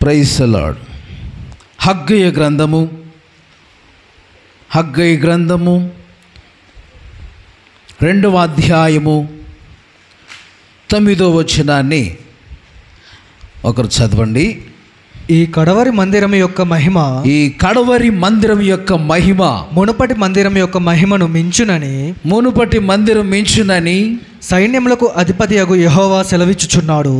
Praise the lord. హగ్గయి గ్రంథము 2వ అధ్యాయము 9వ వచనాన్ని ఒకరు చదవండి. ఈ కడవరి మందిరం యొక్క మహిమ మునుపటి మందిరం యొక్క మహిమను మించునని సైన్యములకు అధిపతియగు యెహోవా సెలవిచ్చుచున్నాడు.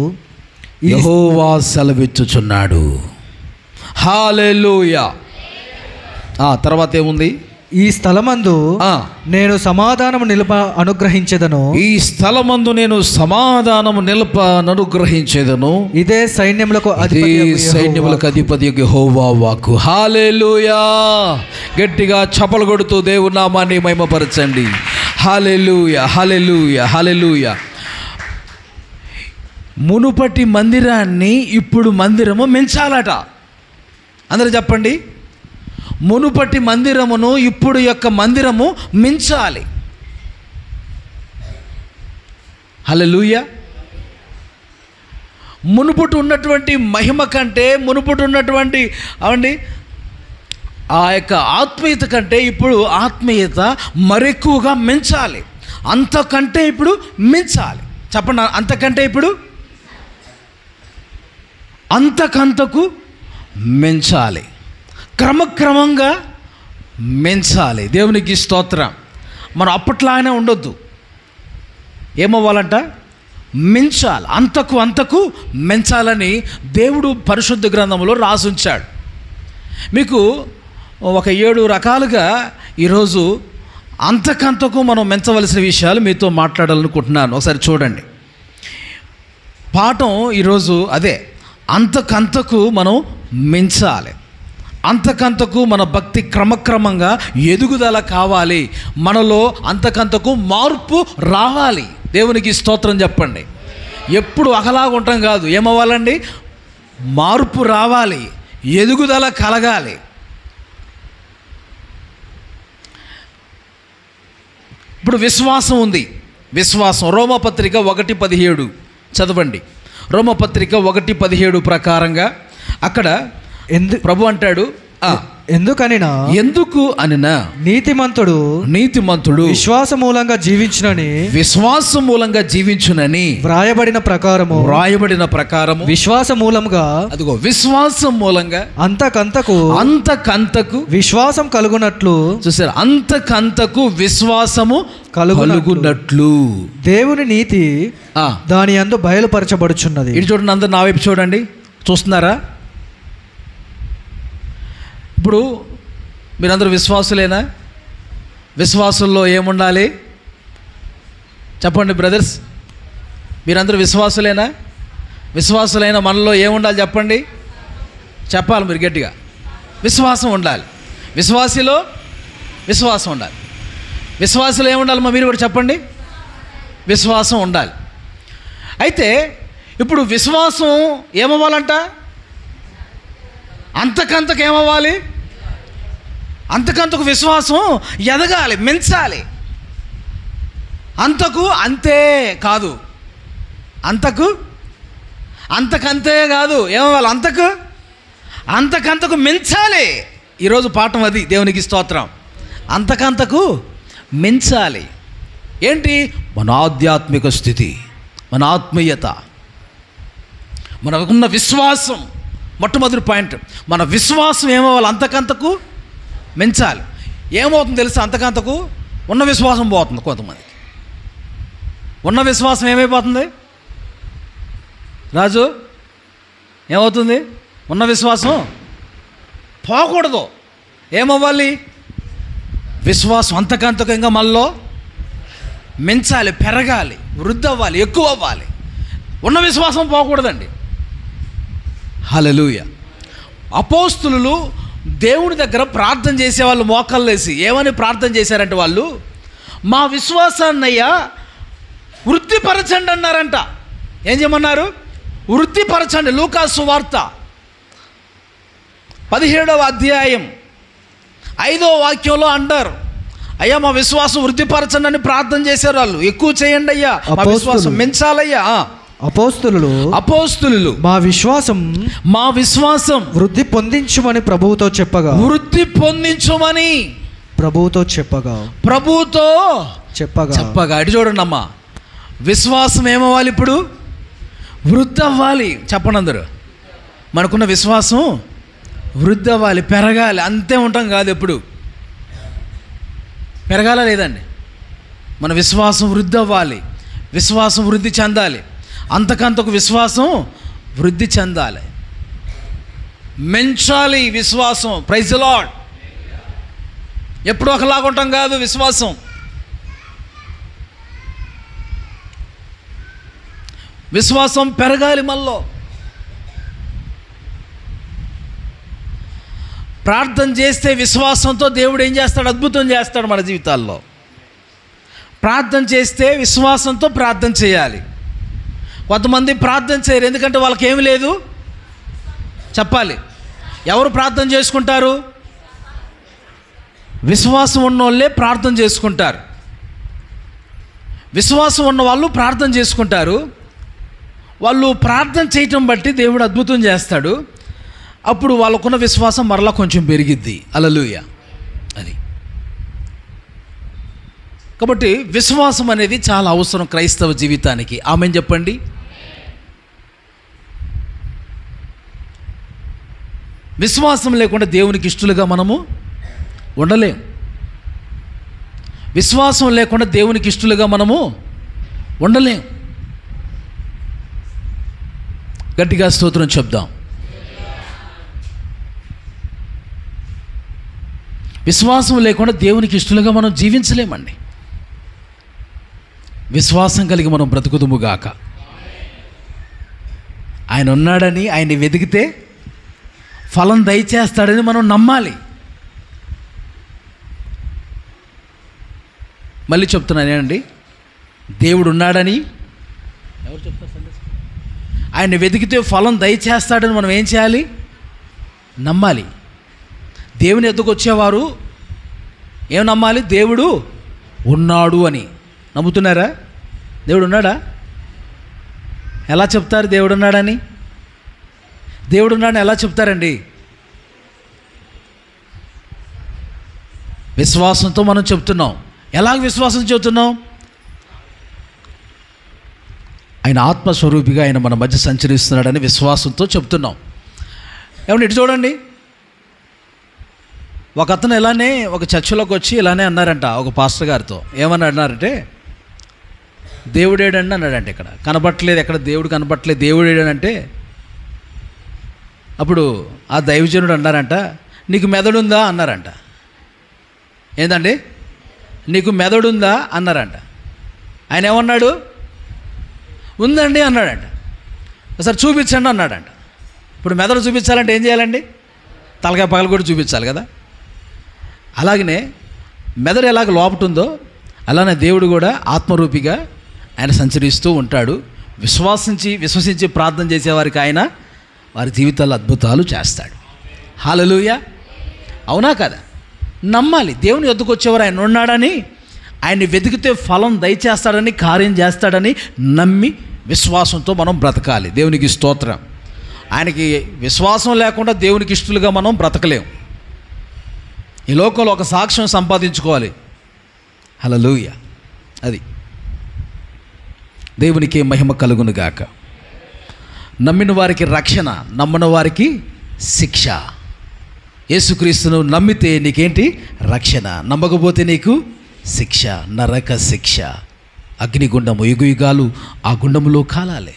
హల్లెలూయా. తర్వాత ఏముంది? ఈ స్థలమందు నేను సమాధానము అనుగ్రహించెదను. ఇదే సైన్యములకు అధిపతి యెహోవా వాక్కు. హల్లెలూయా. గట్టిగా చప్పలు కొడుతూ దేవుని నామాన్ని మహిమపరచండి. హల్లెలూయా, హల్లెలూయా, హల్లెలూయా. మునుపటి మందిరాన్ని ఇప్పుడు మందిరము మించాలట. అందరూ చెప్పండి. మునుపటి మందిరమును ఇప్పుడు యొక్క మందిరము మించాలి. హల్లెలూయా. మునుపటి ఉన్నటువంటి మహిమ కంటే, మునుపటి ఉన్నటువంటి ఆ యొక్క ఆత్మీయత కంటే ఇప్పుడు ఆత్మీయత మరెక్కువగా మించాలి. అంతకంటే ఇప్పుడు మించాలి. చెప్పండి, అంతకంటే ఇప్పుడు అంతకంతకు మించాలి. క్రమక్రమంగా మించాలి. దేవునికి స్తోత్రం. మనం అప్పట్లానే ఉండొద్దు. ఏమవ్వాలంట? మించాలి. అంతకు మించాలని దేవుడు పరిశుద్ధ గ్రంథంలో రాసుంచాడు. మీకు ఒక 7 రకాలుగా ఈరోజు అంతకంతకు మనం మించవలసిన విషయాలు మీతో మాట్లాడాలనుకుంటున్నాను. ఒకసారి చూడండి. పాఠం ఈరోజు అదే, అంతకంతకు మనం మించాలి. అంతకంతకు మన భక్తి క్రమక్రమంగా ఎదుగుదల కావాలి. మనలో అంతకంతకు మార్పు రావాలి. దేవునికి స్తోత్రం చెప్పండి. ఎప్పుడు ఒకలాగా ఉంటాం కాదు. ఏమవ్వాలండి? మార్పు రావాలి, ఎదుగుదల కలగాలి. ఇప్పుడు విశ్వాసం ఉంది. విశ్వాసం రోమపత్రిక 1:17 చదవండి. రోమపత్రిక 1:17 ప్రకారంగా అక్కడ ప్రభు అంటాడు, ఎందుకు అనినా నీతిమంతుడు విశ్వాస మూలంగా జీవించునని వ్రాయబడిన ప్రకారము విశ్వాస మూలంగా అంతకంతకు విశ్వాసం కలుగునట్లు చూసారు. అంతకంతకు విశ్వాసము కలుగునట్లు దేవుని నీతి దాని యందు బయలుపరచబడుచున్నది. ఇది చూడండి, అందరు నా వైపు చూడండి. చూస్తున్నారా? ఇప్పుడు మీరందరూ విశ్వాసులేనా? విశ్వాసుల్లో ఏముండాలి చెప్పండి బ్రదర్స్. మీరందరూ విశ్వాసులేనా? విశ్వాసులైన మనలో ఏముండాలి చెప్పండి. చెప్పాలి మీరు గట్టిగా. విశ్వాసం ఉండాలి. విశ్వాసిలో విశ్వాసం ఉండాలి. విశ్వాసులు ఏముండాలి? మీరు కూడా చెప్పండి. విశ్వాసం ఉండాలి. అయితే ఇప్పుడు విశ్వాసం ఏమవ్వాలంట? అంతకంతకు ఏమవ్వాలి? అంతకంతకు విశ్వాసం ఎదగాలి, మించాలి. అంతే కాదు, అంతకంతే కాదు. ఏమవ్వాలి? అంతకంతకు మించాలి. ఈరోజు పాఠం అది. దేవునికి స్తోత్రం. అంతకంతకు మించాలి. ఏంటి? మన ఆధ్యాత్మిక స్థితి, మన ఆత్మీయత, మనకున్న విశ్వాసం. మొట్టమొదటి పాయింట్, మన విశ్వాసం ఏమవ్వాలి? అంతకంతకు మించాలి. ఏమవుతుంది తెలుసా? అంతకంతకు ఉన్న విశ్వాసం పోతుంది. కొంతమందికి ఉన్న విశ్వాసం ఏమైపోతుంది? రాజు, ఏమవుతుంది? ఉన్న విశ్వాసం పోకూడదు. ఏమవ్వాలి? విశ్వాసం అంతకంతకు ఇంకా మనలో మించాలి, పెరగాలి, వృద్ధి అవ్వాలి, ఎక్కువ అవ్వాలి. ఉన్న విశ్వాసం పోకూడదండి. హల్లెలూయా. అపోస్తులు దేవుని దగ్గర ప్రార్థన చేసేవాళ్ళు మోకాళ్ళు వేసి ఏమని ప్రార్థన చేశారంటే, వాళ్ళు మా విశ్వాసాన్నయ్యా వృద్ధిపరచండి అన్నారంట. ఏం చేయమన్నారు? వృద్ధిపరచండి. లూకా సువార్త 17వ అధ్యాయం 5వ వాక్యంలో అంటారు, అయ్యా మా విశ్వాసం వృద్ధిపరచండి అని ప్రార్థన చేశారు వాళ్ళు. ఎక్కువ చేయండి అయ్యా, మా విశ్వాసం మించాలయ్యా. అపోస్తులు మా విశ్వాసం వృద్ధి పొందించుమని ప్రభువుతో చెప్పగా అటు చూడండి అమ్మా, విశ్వాసం ఏమవ్వాలి? ఇప్పుడు వృద్ధి అవ్వాలి. చెప్పండి అందరూ, మనకున్న విశ్వాసం వృద్ధి అవ్వాలి, పెరగాలి. అంతే ఉంటాం కాదు, ఎప్పుడు పెరగాల లేదండి. మన విశ్వాసం వృద్ధి అవ్వాలి, విశ్వాసం వృద్ధి చెందాలి, అంతకంతకు విశ్వాసం వృద్ధి చెందాలి, మెంచాలి విశ్వాసం. Praise the Lord. ఎప్పుడు ఒకలాగా ఉంటాం కాదు విశ్వాసం. విశ్వాసం పెరగాలి మనలో. ప్రార్థన చేస్తే విశ్వాసంతో దేవుడు ఏం చేస్తాడు? అద్భుతం చేస్తాడు మన జీవితాల్లో. ప్రార్థన చేస్తే విశ్వాసంతో ప్రార్థన చేయాలి. కొంతమంది ప్రార్థన చేయరు, ఎందుకంటే వాళ్ళకి ఏమి లేదు. చెప్పాలి, ఎవరు ప్రార్థన చేసుకుంటారు? విశ్వాసం ఉన్నోళ్ళే ప్రార్థన చేసుకుంటారు. విశ్వాసం ఉన్న వాళ్ళు ప్రార్థన చేసుకుంటారు. వాళ్ళు ప్రార్థన చేయటం బట్టి దేవుడు అద్భుతం చేస్తాడు. అప్పుడు వాళ్ళకున్న విశ్వాసం మరలా కొంచెం పెరిగిద్ది. హల్లెలూయా. అది కాబట్టి విశ్వాసం అనేది చాలా అవసరం క్రైస్తవ జీవితానికి. ఆమేన్ చెప్పండి. విశ్వాసం లేకుండా దేవునికి ఇష్టలుగా మనము ఉండలేం. విశ్వాసం లేకుండా దేవునికి ఇష్టలుగా మనము ఉండలేం. గట్టిగా స్తోత్రం చెప్దాం. విశ్వాసం లేకుండా దేవునికి ఇష్టలుగా మనం జీవించలేమండి. విశ్వాసం కలిగి మనం బ్రతుకుదుముగాక. ఆయన ఉన్నాడని, ఆయన్ని వెతికితే ఫలం దయచేస్తాడని మనం నమ్మాలి. మళ్ళీ చెప్తున్నానండి, దేవుడు ఉన్నాడని ఎవరు చెప్తారు? ఆయన్ని వెతికితే ఫలం దయచేస్తాడని మనం ఏం చేయాలి? నమ్మాలి. దేవుని ఎద్దుకు వచ్చేవారు ఏం నమ్మాలి? దేవుడు ఉన్నాడు అని. నమ్ముతున్నారా? దేవుడు ఉన్నాడా? ఎలా చెప్తారు దేవుడు ఉన్నాడని? దేవుడు ఉన్నాడని ఎలా చెప్తారండి? విశ్వాసంతో మనం చెప్తున్నాం. ఎలాగ విశ్వాసం చెబుతున్నాం? ఆయన ఆత్మస్వరూపిగా ఆయన మన మధ్య సంచరిస్తున్నాడని విశ్వాసంతో చెప్తున్నాం. ఏమన్నా ఇటు చూడండి, ఒక అతను ఇలానే ఒక చర్చిలోకి వచ్చి ఇలానే అన్నారంట ఒక పాస్టర్ గారితో. ఏమని అన్నారంటే, దేవుడేడండి అన్నాడంటే, ఇక్కడ కనబట్టలేదు, ఎక్కడ దేవుడు కనబట్టలేదు, దేవుడేడంటే. అప్పుడు ఆ దైవజనుడు అన్నారంట, నీకు మెదడుందా అన్నారంట. ఏందండి, నీకు మెదడుందా అన్నారంట. ఆయన ఏమన్నాడు? ఉందండి అన్నాడంట. ఒకసారి చూపించండి అన్నాడంట. ఇప్పుడు మెదడు చూపించాలంటే ఏం చేయాలండి? తలకాయ పగలు కూడా చూపించాలి కదా. అలాగనే మెదడు ఎలాగ లోపటుందో అలానే దేవుడు కూడా ఆత్మరూపిగా ఆయన సంచరిస్తూ ఉంటాడు. విశ్వసించి ప్రార్థన చేసేవారికి ఆయన వారి జీవితాల్లో అద్భుతాలు చేస్తాడు. హల్లెలూయా. అవునా కదా? నమ్మాలి. దేవుని యొద్దకు వచ్చేవారు ఆయన ఉన్నాడని, ఆయన్ని వెతికితే ఫలం దయచేస్తాడని, కార్యం చేస్తాడని నమ్మి విశ్వాసంతో మనం బ్రతకాలి. దేవునికి స్తోత్రం. ఆయనకి విశ్వాసం లేకుండా దేవునికి ఇష్టలుగా మనం బ్రతకలేం. ఈ లోకంలో ఒక సాక్ష్యం సంపాదించుకోవాలి. హల్లెలూయా. అది దేవునికి మహిమ కలుగును గాక. నమ్మిన వారికి రక్షణ, నమ్మని వారికి శిక్ష. యేసుక్రీస్తును నమ్మితే నీకేంటి? రక్షణ. నమ్మకపోతే నీకు శిక్ష, నరక శిక్ష, అగ్నిగుండము, యుగయుగాలు ఆ గుండములో కాలాలి.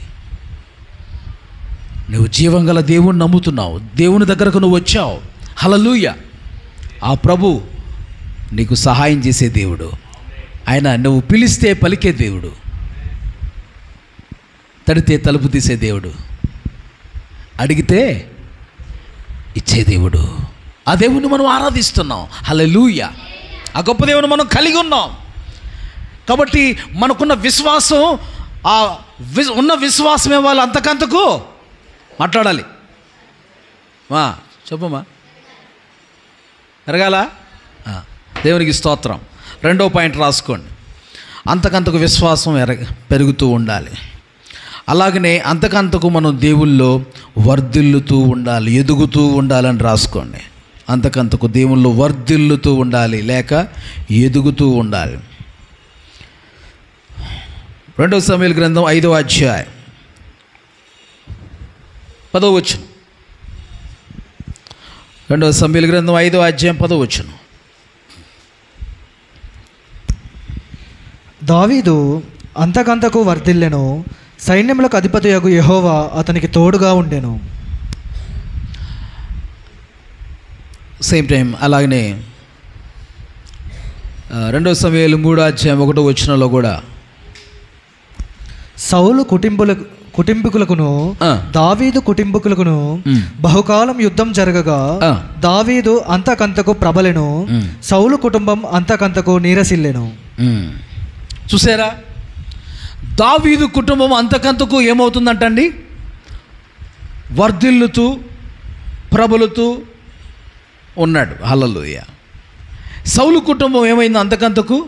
నువ్వు జీవం గల దేవుని నమ్ముతున్నావు, దేవుని దగ్గరకు నువ్వు వచ్చావు. హల్లెలూయా. ఆ ప్రభు నీకు సహాయం చేసే దేవుడు. ఆయన నువ్వు పిలిస్తే పలికే దేవుడు, తడితే తలుపు తీసే దేవుడు, అడిగితే ఇచ్చే దేవుడు. ఆ దేవుని మనం ఆరాధిస్తున్నాం. హల్లెలూయా. ఆ గొప్ప దేవుని మనం కలిగి ఉన్నాం. కాబట్టి మనకున్న విశ్వాసం, ఉన్న విశ్వాసమే వాళ్ళు అంతకంతకు మాట్లాడాలి. చెప్పమ్మా, పెరగాల. దేవునికి స్తోత్రం. 2వ పాయింట్ రాసుకోండి. అంతకంతకు విశ్వాసం పెరుగుతూ ఉండాలి. అలాగనే అంతకంతకు మనం దేవుల్లో వర్ధిల్లుతూ ఉండాలి, ఎదుగుతూ ఉండాలని రాసుకోండి. అంతకంతకు దేవుల్లో వర్ధిల్లుతూ ఉండాలి లేక ఎదుగుతూ ఉండాలి. 2 సమూయేలు గ్రంథం 5వ అధ్యాయం 10వ వచనం. 2 సమూయేలు గ్రంథం 5వ అధ్యాయం 10వ వచనం. దావీదు అంతకంతకు వర్ధిల్లెను, సైన్యములకు అధిపతియగు యెహోవా అతనికి తోడుగా ఉండెను. సేమ్ టైం అలాగనే 2 సమూయేలు 3వ అధ్యాయం 1వ వచనంలో కూడా సౌలు కుటుంబీకులకును దావీదు కుటుంబీకులకును బహుకాలం యుద్ధం జరగగా దావీదు అంతకంతకు ప్రబలెను, సౌలు కుటుంబం అంతకంతకు నీరసిల్లెను. చూసారా, దావీదు కుటుంబం అంతకంతకు ఏమవుతుందంటండి? వర్ధిల్లుతూ ప్రబలుతూ ఉన్నాడు. హల్లెలూయా. సౌలు కుటుంబం ఏమైంది? అంతకంతకు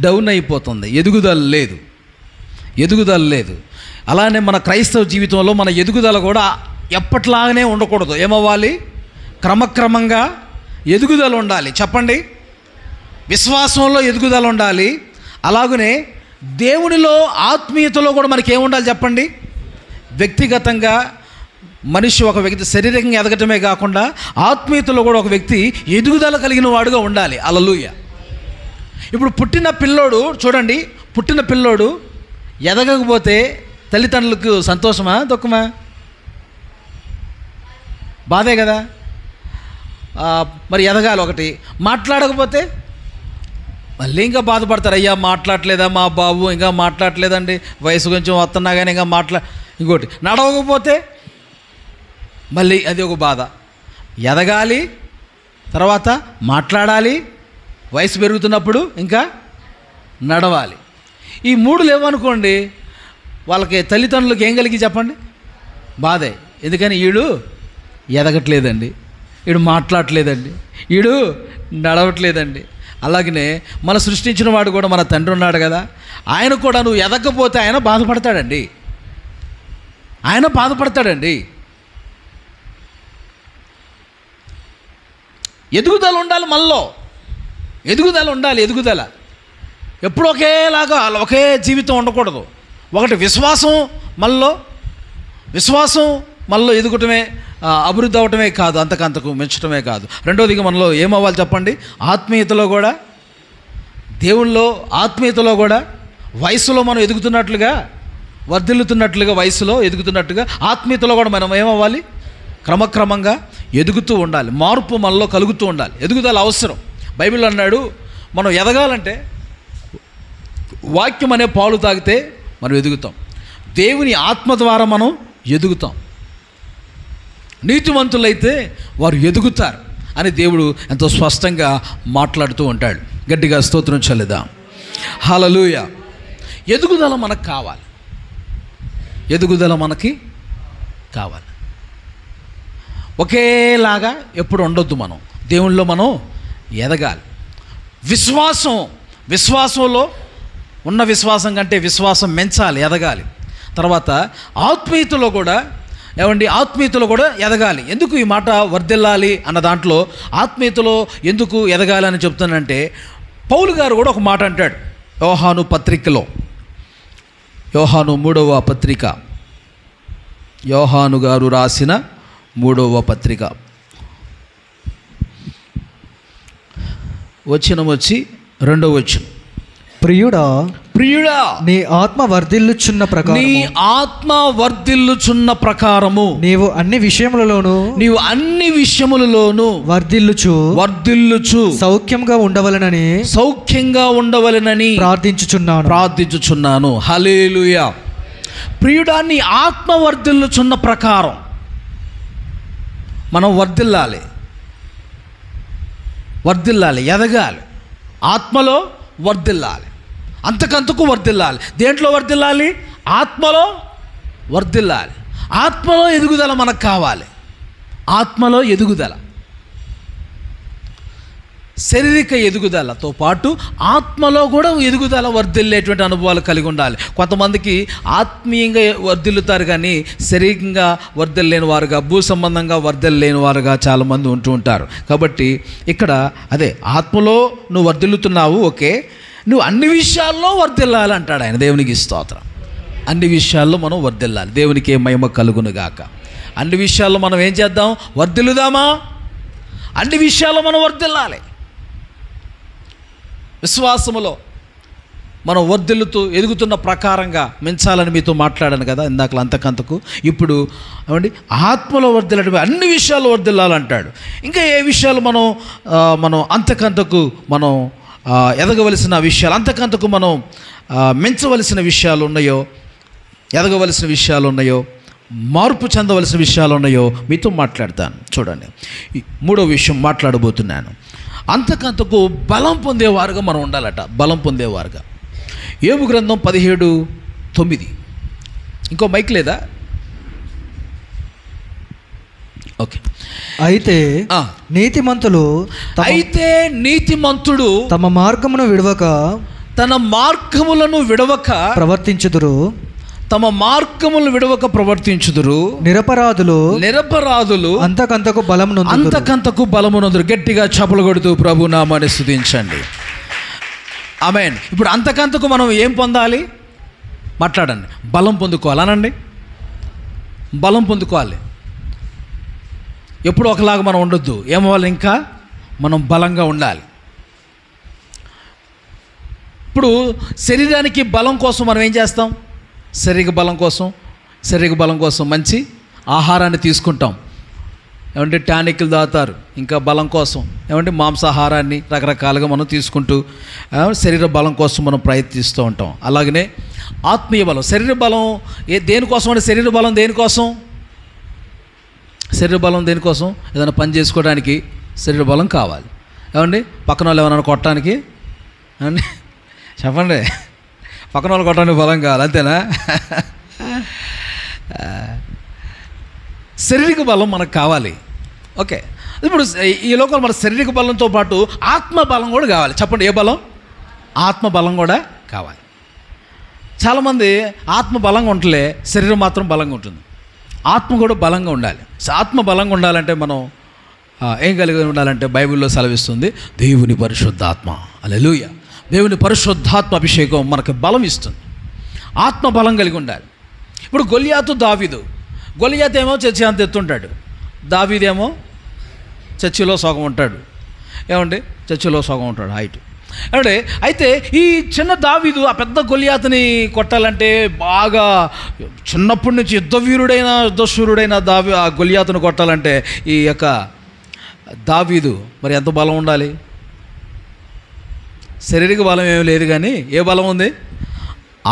డౌన్ అయిపోతుంది, ఎదుగుదల లేదు. అలానే మన క్రైస్తవ జీవితంలో మన ఎదుగుదల కూడా ఎప్పట్లాగానే ఉండకూడదు. ఏమవ్వాలి? క్రమక్రమంగా ఎదుగుదల ఉండాలి. చెప్పండి, విశ్వాసంలో ఎదుగుదల ఉండాలి. అలాగనే దేవునిలో ఆత్మీయతలో కూడా మనకి ఏముండాలి చెప్పండి? వ్యక్తిగతంగా మనిషి ఒక వ్యక్తి శరీరంగా ఎదగటమే కాకుండా ఆత్మీయతలో కూడా ఒక వ్యక్తి ఎదుగుదల కలిగిన వాడుగా ఉండాలి. హల్లెలూయా. ఇప్పుడు పుట్టిన పిల్లోడు ఎదగకపోతే తల్లిదండ్రులకు సంతోషమా దుఃఖమా? బాధే కదా. మరి ఎదగాలి. ఒకటి మాట్లాడకపోతే మళ్ళీ ఇంకా బాధపడతారు. అయ్యా మాట్లాడలేదా మా బాబు, ఇంకా మాట్లాడలేదండి, వయసు కొంచెం వస్తున్నా కానీ ఇంకా ఇంకోటి నడవకపోతే మళ్ళీ అది ఒక బాధ. ఎదగాలి, తర్వాత మాట్లాడాలి, వయసు పెరుగుతున్నప్పుడు ఇంకా నడవాలి. ఈ 3 లేవనుకోండి, వాళ్ళకి తల్లిదండ్రులకు ఏం కలిగి చెప్పండి? బాధే. ఎందుకని వీడు ఎదగట్లేదండి, వీడు మాట్లాడట్లేదండి, వీడు నడవట్లేదండి. అలాగనే మన సృష్టించిన వాడు కూడా మన తండ్రి ఉన్నాడు కదా, ఆయన కూడా నువ్వు ఎదగకపోతే ఆయన బాధపడతాడండి. ఎదుగుదల ఉండాలి. మనలో ఎదుగుదల ఉండాలి. ఎప్పుడు ఒకేలాగా ఒకే జీవితం ఉండకూడదు. ఒకటి విశ్వాసం మనలో ఎదుగుటమే, అభివృద్ధి అవటమే కాదు, అంతకంతకు మెచ్చటమే కాదు. రెండోదిగా మనలో ఏమవ్వాలి చెప్పండి? ఆత్మీయతలో కూడా, దేవుల్లో ఆత్మీయతలో కూడా, వయసులో మనం ఎదుగుతున్నట్లుగా, వర్ధిల్లుతున్నట్లుగా, వయసులో ఎదుగుతున్నట్టుగా ఆత్మీయతలో కూడా మనం ఏమవ్వాలి? క్రమక్రమంగా ఎదుగుతూ ఉండాలి. మార్పు మనలో కలుగుతూ ఉండాలి. ఎదుగుదల అవసరం. బైబిల్ అన్నాడు, మనం ఎదగాలంటే వాక్యం అనే పాలు తాగితే మనం ఎదుగుతాం. దేవుని ఆత్మ ద్వారా మనం ఎదుగుతాం. నీతివంతులైతే వారు ఎదుగుతారు అని దేవుడు ఎంతో స్పష్టంగా మాట్లాడుతూ ఉంటాడు. గట్టిగా స్తోత్రం చెల్లిద్దాం. హల్లెలూయా. ఎదుగుదల మనకు కావాలి. ఒకేలాగా ఎప్పుడు ఉండొద్దు. మనం దేవునిలో మనం ఎదగాలి. విశ్వాసంలో ఉన్న విశ్వాసం కంటే విశ్వాసం పెంచాలి, ఎదగాలి. తర్వాత ఆత్మీయతలో కూడా ఎదగాలి. ఎందుకు ఈ మాట వర్ధిల్లాలి అన్న దాంట్లో ఆత్మీయతలో ఎందుకు ఎదగాలి అని చెప్తానంటే, పౌలు గారు కూడా ఒక మాట అంటాడు యోహాను పత్రికలో. యోహాను 3వ పత్రిక, యోహాను గారు రాసిన 3వ పత్రిక, వచనం వచ్చి 2వ వచనం. ప్రియుడా నీ ఆత్మ వర్ధిల్లుచున్న ప్రకారము నీవు అన్ని విషయములలోను వర్ధిల్లుచు సౌఖ్యంగా ఉండవలెనని ప్రార్థించుచున్నాను. హల్లెలూయా. ప్రియుడా నీ ఆత్మ వర్ధిల్లుచున్న ప్రకారం మనం వర్ధిల్లాలి, ఎదగాలి. ఆత్మలో వర్ధిల్లాలి, అంతకంతకు వర్ధిల్లాలి. దేంట్లో వర్ధిల్లాలి? ఆత్మలో వర్ధిల్లాలి. ఆత్మలో ఎదుగుదల మనకు కావాలి. శారీరక ఎదుగుదలతో పాటు ఆత్మలో కూడా ఎదుగుదల వర్ధిల్లేటువంటి అనుభవాలు కలిగి ఉండాలి. కొంతమందికి ఆత్మీయంగా వర్ధిల్లుతారు కానీ శారీరకంగా వర్ధిల్లేని వారుగా, భూ సంబంధంగా వర్ధిల్లేని వారుగా చాలామంది ఉంటూ ఉంటారు. కాబట్టి ఇక్కడ అదే ఆత్మలో నువ్వు వర్ధిల్లుతున్నావు, ఓకే, నువ్వు అన్ని విషయాల్లో వర్ధిల్లాలి అంటాడు ఆయన. దేవునికి స్తోత్రం. అన్ని విషయాల్లో మనం వర్ధిల్లాలి. దేవునికి ఏ మహిమ కలుగును గాక. అన్ని విషయాల్లో మనం ఏం చేద్దాం? వర్ధిల్లుదామా? అన్ని విషయాల్లో మనం వర్ధిల్లాలి. విశ్వాసములో మనం వర్ధిల్లుతూ ఎదుగుతున్న ప్రకారంగా మించాలని మీతో మాట్లాడాను కదా ఇందాక అంతకంతకు. ఇప్పుడు అవండి ఆత్మలో వర్ధిల్లడం, అన్ని విషయాల్లో వర్ధిల్లాలంటాడు. ఇంకా ఏ విషయాలు మనం అంతకంతకు మనం ఎదగవలసిన విషయాలు, అంతకంతకు మనం మించవలసిన విషయాలు ఉన్నాయో, ఎదగవలసిన విషయాలు ఉన్నాయో, మార్పు చెందవలసిన విషయాలు ఉన్నాయో మీతో మాట్లాడతాను. చూడండి, మూడో విషయం మాట్లాడబోతున్నాను. అంతకంతకు బలం పొందేవారుగా మనం ఉండాలట. బలం పొందేవారుగా. యోబు గ్రంథం 17:9. ఇంకో మైక్ లేదా? ఓకే. అయితే నీతిమంతుడు తమ మార్గమును విడవక, తన మార్గములను విడవక ప్రవర్తించుదురు. తమ మార్గములు విడవక ప్రవర్తించుదురు. నిరపరాధులు అంతకంతకు బలమునందురు. గట్టిగా చప్పలు కొడుతూ ప్రభు నామాన్ని స్తుతించండి. ఆమేన్. ఇప్పుడు అంతకంతకు మనం ఏం పొందాలి? మాట్లాడండి. బలం పొందుకోవాలనండి. బలం పొందుకోవాలి. ఎప్పుడు ఒకలాగా మనం ఉండొద్దు. ఏమవ్వాలి? ఇంకా మనం బలంగా ఉండాలి. ఇప్పుడు శరీరానికి బలం కోసం మనం ఏం చేస్తాం? శారీరక బలం కోసం మంచి ఆహారాన్ని తీసుకుంటాం. ఏమంటే టానిక్లు తాగుతారు. ఇంకా బలం కోసం ఏమంటే మాంసాహారాన్ని రకరకాలుగా మనం తీసుకుంటూ శరీర బలం కోసం మనం ప్రయత్నిస్తూ ఉంటాం. అలాగనే ఆత్మీయ బలం, శరీర బలం దేనికోసం అంటే శరీర బలం దేనికోసం? శరీర బలం దేనికోసం? ఏదైనా పని చేసుకోవడానికి శరీర బలం కావాలి. ఏమండి పక్కన వాళ్ళు ఏమన్నా కొట్టడానికి, ఏమండి చెప్పండి, పక్కన వాళ్ళు కొట్టడానికి బలం కావాలి, అంతేనా? శారీరక బలం మనకు కావాలి. ఓకే. ఇప్పుడు ఈ లోకంలో మన శారీరక బలంతో పాటు ఆత్మ బలం కూడా కావాలి. చెప్పండి, ఏ బలం? ఆత్మ బలం కూడా కావాలి. చాలామంది ఆత్మ బలంగా ఉంటలే, శరీరం మాత్రం బలంగా ఉంటుంది. ఆత్మ కూడా బలంగా ఉండాలి. ఆత్మ బలంగా ఉండాలంటే మనం ఏం కలిగి ఉండాలంటే బైబిల్లో సెలవిస్తుంది, దేవుని పరిశుద్ధాత్మ. హల్లెలూయా. దేవుని పరిశుద్ధాత్మ అభిషేకం మనకు బలం ఇస్తుంది. ఆత్మ బలం కలిగి ఉండాలి. ఇప్పుడు గొలియాతు ఏమో చర్చి అంత ఎత్తుంటాడు, దావీదేమో చర్చిలో సగం ఉంటాడు. ఏమండి చర్చిలో సగం ఉంటాడు హైట్. అంటే అయితే ఈ చిన్న దావీదు ఆ పెద్ద గొలియాతుని కొట్టాలంటే బాగా చిన్నప్పటి నుంచి యుద్ధశూరుడైన ఆ గొలియాతుని కొట్టాలంటే ఈ యొక్క దావీదు మరి ఎంత బలం ఉండాలి? శారీరక బలం ఏమీ లేదు కానీ ఏ బలం ఉంది?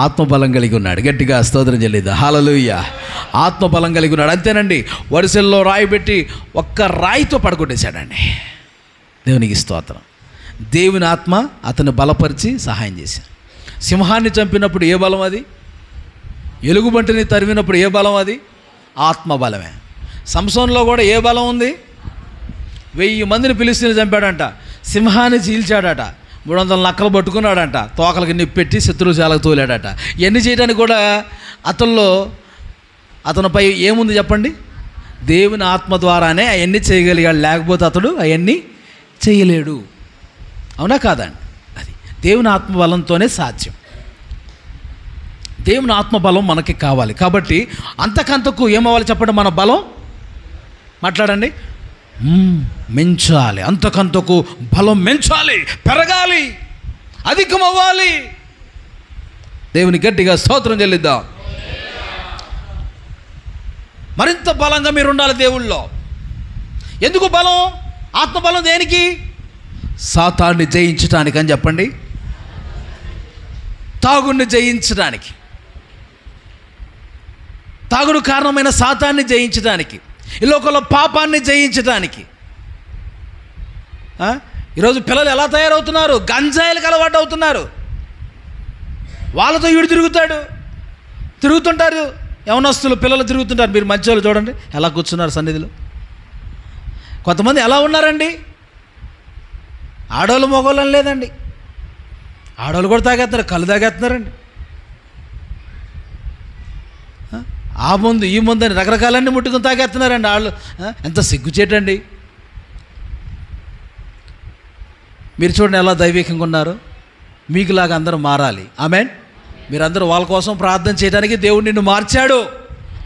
ఆత్మబలం కలిగి ఉన్నాడు. గట్టిగా స్తోత్రం చెల్లిద్దాం. హల్లెలూయా. ఆత్మబలం కలిగి ఉన్నాడు. అంతేనండి, వరుసల్లో రాయి పెట్టి ఒక్క రాయితో పడగొట్టేశాడండి. దేవునికి స్తోత్రం. దేవుని ఆత్మ అతన్ని బలపరిచి సహాయం చేశాడు. సింహాన్ని చంపినప్పుడు ఏ బలం అది? ఎలుగుబంటిని తరిమినప్పుడు ఏ బలం అది? ఆత్మబలమే. సంసోన్లో కూడా ఏ బలం ఉంది? 1000 మందిని ఫిలిష్తీయులను చంపాడంట, సింహాన్ని చీల్చాడట, 300 నక్కలు పట్టుకున్నాడంట, తోకలకి నిప్పెట్టి శత్రుశాలకు తోలాడట. ఇవన్నీ చేయడానికి కూడా అతనిపై ఏముంది చెప్పండి? దేవుని ఆత్మ ద్వారానే అవన్నీ చేయగలిగాడు, లేకపోతే అతడు అవన్నీ చేయలేడు. అవునా కాదండి? అది దేవుని ఆత్మబలంతోనే సాధ్యం. దేవుని ఆత్మబలం మనకి కావాలి. కాబట్టి అంతకంతకు ఏమవ్వాలి చెప్పండి? మన బలం మాట్లాడండి, మెంచాలి. అంతకంతకు బలం మెంచాలి, పెరగాలి, అధికమవ్వాలి. దేవుని గట్టిగా స్తోత్రం చెల్లిద్దాం. మరింత బలంగా మీరు ఉండాలి దేవుళ్ళో. ఎందుకు బలం? ఆత్మబలం దేనికి? సాతాన్ని జయించడానికి అని చెప్పండి, తాగుడిని జయించడానికి, తాగుడు కారణమైన సాతాన్ని జయించడానికి, ఈ లోకంలో పాపాన్ని జయించడానికి. ఈరోజు పిల్లలు ఎలా తయారవుతున్నారు? గంజాయిలకు అలవాటు అవుతున్నారు. వాళ్ళతో వీడు తిరుగుతుంటారు. యవనస్తులు పిల్లలు తిరుగుతుంటారు. మీరు మధ్యలో చూడండి ఎలా కూర్చున్నారు సన్నిధిలో. కొంతమంది ఎలా ఉన్నారండి? ఆడవాళ్ళు మగవాళ్ళని లేదండి, ఆడవాళ్ళు కూడా తాగేస్తున్నారు, కళ్ళు తాగేస్తున్నారండి. ఆ ముందు ఈ ముందు అని రకరకాలన్నీ ముట్టుకుని తాగేస్తున్నారండి వాళ్ళు. ఎంత సిగ్గుచేటండి. మీరు చూడండి ఎలా దైవికంగా ఉన్నారు. మీకులాగా అందరూ మారాలి. ఆమెన్. మీరందరూ వాళ్ళ కోసం ప్రార్థన చేయడానికి దేవుడు నిన్ను మార్చాడు.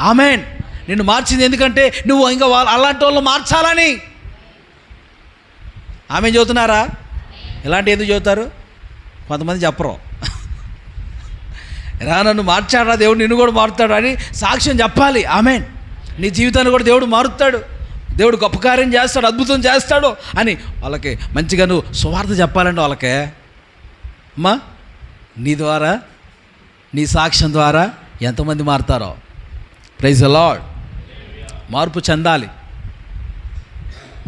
ఆమెన్. నిన్ను మార్చింది ఎందుకంటే నువ్వు ఇంకా అలాంటి వాళ్ళు మార్చాలని. ఆమె చదువుతున్నారా? ఇలాంటి ఎందుకు చదువుతారు? కొంతమంది చెప్పరు. నన్ను మార్చాడా దేవుడు, నిన్ను కూడా మారుతాడు అని సాక్ష్యం చెప్పాలి. ఆమెన్. నీ జీవితాన్ని కూడా దేవుడు మారుతాడు, దేవుడు గొప్ప కార్యం చేస్తాడు, అద్భుతం చేస్తాడు అని వాళ్ళకి మంచిగా నువ్వు సువార్త చెప్పాలండి. వాళ్ళకే అమ్మా నీ ద్వారా, నీ సాక్ష్యం ద్వారా ఎంతమంది మారుతారో. Praise the lord. మార్పు చెందాలి,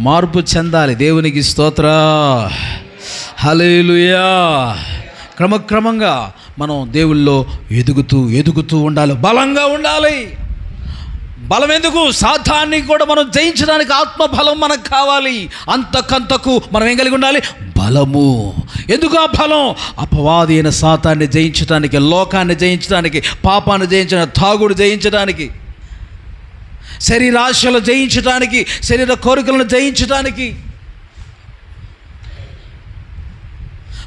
మార్పు చెందాలి. దేవునికి స్తోత్రం. హల్లెలూయా. క్రమక్రమంగా మనం దేవుల్లో ఎదుగుతూ ఉండాలి, బలంగా ఉండాలి. బలం ఎందుకు? సాతాన్ని కూడా మనం జయించడానికి ఆత్మబలం మనకు కావాలి. అంతకంతకు మనం ఏం కలిగి ఉండాలి? బలము. ఎందుకు ఆ బలం? అపవాది అయిన సాతాన్ని జయించడానికి, లోకాన్ని జయించడానికి, పాపాన్ని జయించడానికి, తాగుడు జయించడానికి, శరీరాశలు జయించడానికి, శరీర కోరికలను జయించడానికి,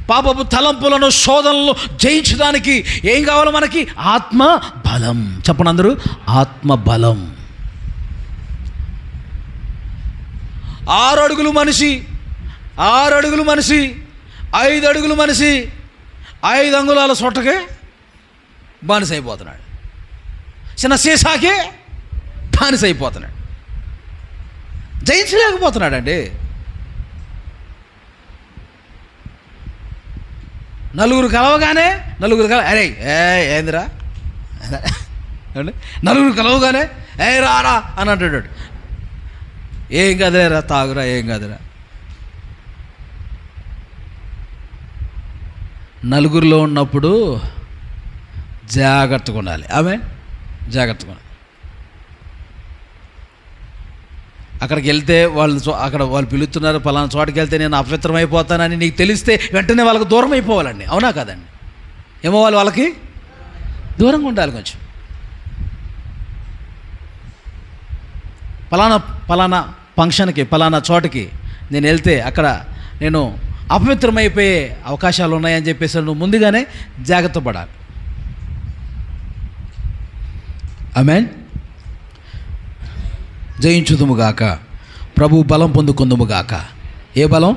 పాపపు తలంపులను, శోధనలను జయించడానికి ఏం కావాలి మనకి? ఆత్మ బలం. చెప్పండి అందరూ, ఆత్మ బలం. 6 అడుగులు మనిషి, 6 అడుగులు మనిషి, 5 అడుగులు మనిషి 5 అంగుళాల సొట్టకే బానిస అయిపోతున్నాడు. చిన్న సీసాకే బానిస అయిపోతున్నాడు. జయించలేకపోతున్నాడండి. నలుగురు కలవగానే అరే ఏందిరా, నలుగురు కలవగానే రారా అని అంటాడు. ఏం కదరా, తాగురా, ఏం కదరా. నలుగురిలో ఉన్నప్పుడు జాగ్రత్తగా ఉండాలి. ఆమె జాగ్రత్తగా ఉండాలి. అక్కడికి వెళ్తే వాళ్ళు పిలుస్తున్నారు, పలానా చోటుకి వెళ్తే నేను అపవిత్రమైపోతానని నీకు తెలిస్తే వెంటనే వాళ్ళకి దూరం అయిపోవాలండి. అవునా కాదండి? ఏమో వాళ్ళకి దూరంగా ఉండాలి. కొంచెం పలానా ఫంక్షన్కి, పలానా చోటకి నేను వెళ్తే అక్కడ నేను అపవిత్రమైపోయే అవకాశాలు ఉన్నాయని చెప్పేసి నువ్వు ముందుగానే జాగ్రత్త పడాలి. ఆమేన్. జయించుదుముగాక, ప్రభు బలం పొందుకుందుముగాక. ఏ బలం?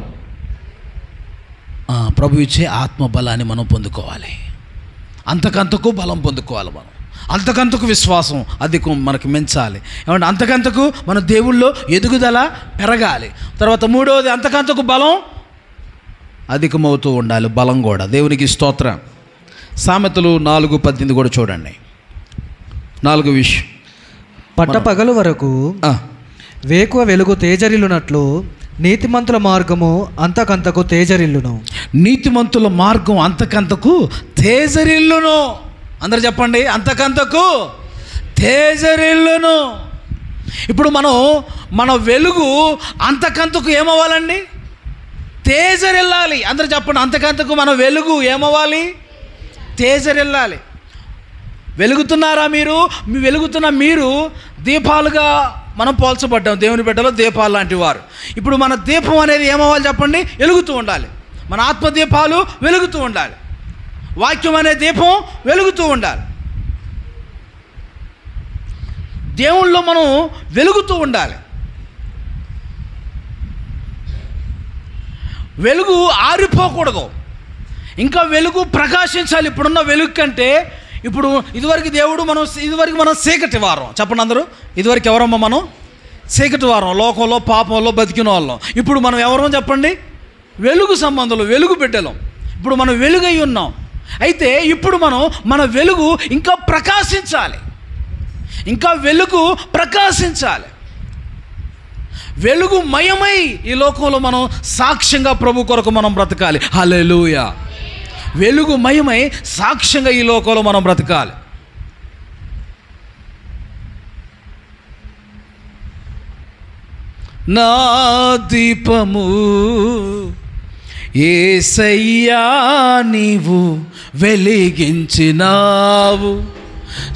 ప్రభు ఇచ్చే ఆత్మ బలాన్ని మనం పొందుకోవాలి. అంతకంతకు బలం పొందుకోవాలి మనం. అంతకంతకు విశ్వాసం అధికం మనకు పెంచాలి. ఏమంటే అంతకంతకు మన దేవుళ్ళో ఎదుగుదల పెరగాలి. తర్వాత 3వది అంతకంతకు బలం అధికమవుతూ ఉండాలి. బలం కూడా. దేవునికి స్తోత్రం. సామెతలు 4:18 కూడా చూడండి. 4 విషయం. పట్టపగలు వరకు వేకువ వెలుగు తేజరిల్లునట్లు నీతిమంతుల మార్గము అంతకంతకు తేజరిల్లును. నీతిమంతుల మార్గం అంతకంతకు తేజరిల్లును. అందరు చెప్పండి, అంతకంతకు తేజరిల్లును. ఇప్పుడు మన వెలుగు అంతకంతకు ఏమవ్వాలండి? తేజరిల్లాలి. అందరు చెప్పండి, అంతకంతకు మన వెలుగు ఏమవ్వాలి? తేజరిల్లాలి. వెలుగుతున్నారా మీరు? వెలుగుతున్న మీరు దీపాలుగా మనం పోల్చబడ్డాం. దేవుని బిడ్డలో దీపాలు లాంటి వారు. ఇప్పుడు మన దీపం అనేది ఏమవ్వాలి చెప్పండి? వెలుగుతూ ఉండాలి. మన ఆత్మదీపాలు వెలుగుతూ ఉండాలి. వాక్యం అనే దీపం వెలుగుతూ ఉండాలి. దేవుళ్ళో మనం వెలుగుతూ ఉండాలి. వెలుగు ఆరిపోకూడదు, ఇంకా వెలుగు ప్రకాశించాలి. ఇప్పుడున్న వెలుగు కంటే ఇప్పుడు ఇదివరకు మనం చీకటి వారం. చెప్పండి అందరూ, ఇదివరకు ఎవరమ్మా? మనం చీకటి వారం, లోకంలో పాపంలో బతికిన వాళ్ళం. ఇప్పుడు మనం ఎవరో చెప్పండి? వెలుగు సంబంధంలో, వెలుగు బిడ్డలం. ఇప్పుడు మనం వెలుగై ఉన్నాం. అయితే ఇప్పుడు మన వెలుగు ఇంకా ప్రకాశించాలి, ఇంకా వెలుగు ప్రకాశించాలి. వెలుగుమయమై ఈ లోకంలో మనం సాక్ష్యంగా ప్రభు కొరకు మనం బ్రతకాలి. హల్లెలూయా. వెలుగుమయమై సాక్ష్యంగా ఈ లోకంలో మనం బ్రతకాలి. నా దీపము యేసయ్యా నీవు వెలిగించినావు,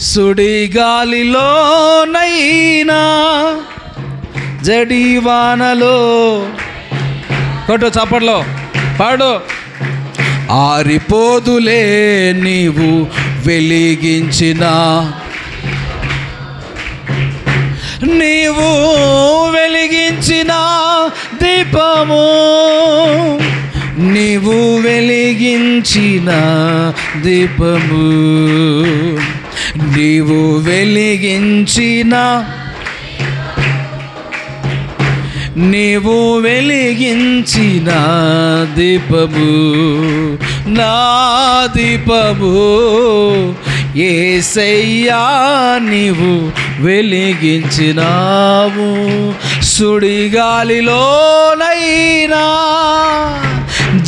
సుడిగాలిలోనైనా జడివానలో కొట్టు చప్పట్లో పాడు. ఆరిపోదులే నీవు వెలిగించిన, నీవు వెలిగించిన దీపము, నీవు వెలిగించిన దీపము, నీవు వెలిగించిన, నీవు వెలిగించిన దీపము, నా దీపము యేసయ్యా నీవు వెలిగించినావు, సుడిగాలిలోనైనా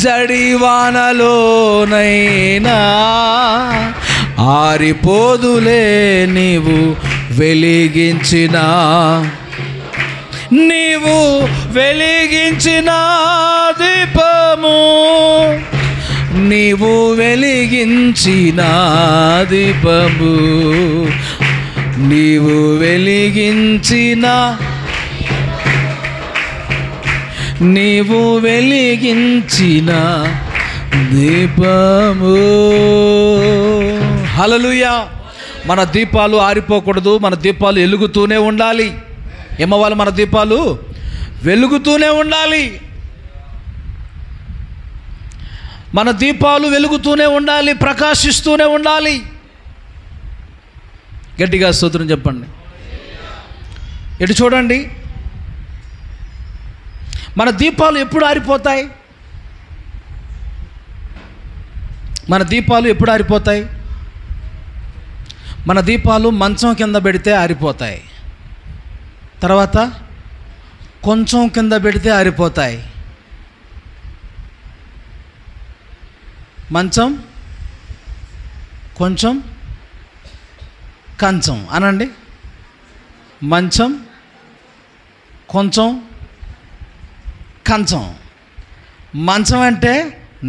జడివానలోనైనా ఆరిపోదులే నీవు వెలిగించిన, నీవు వెలిగించిన దీపము, నీవు వెలిగించిన దీపము, నీవు వెలిగించిన, నీవు వెలిగించిన దీపము. హల్లెలూయా. మన దీపాలు ఆరిపోకూడదు, మన దీపాలు వెలుగుతూనే ఉండాలి. ఏమవ్వాలి? మన దీపాలు వెలుగుతూనే ఉండాలి. మన దీపాలు వెలుగుతూనే ఉండాలి, ప్రకాశిస్తూనే ఉండాలి. గట్టిగా స్తోత్రం చెప్పండి. ఎటు చూడండి, మన దీపాలు ఎప్పుడు ఆరిపోతాయి? మన దీపాలు ఎప్పుడు ఆరిపోతాయి? మన దీపాలు మంచం కింద పెడితే ఆరిపోతాయి, తర్వాత కొంచెం కింద పెడితే ఆరిపోతాయి. మంచం, కొంచెం, కంచం అనండి. మంచం, కొంచెం, కంచం. మంచం అంటే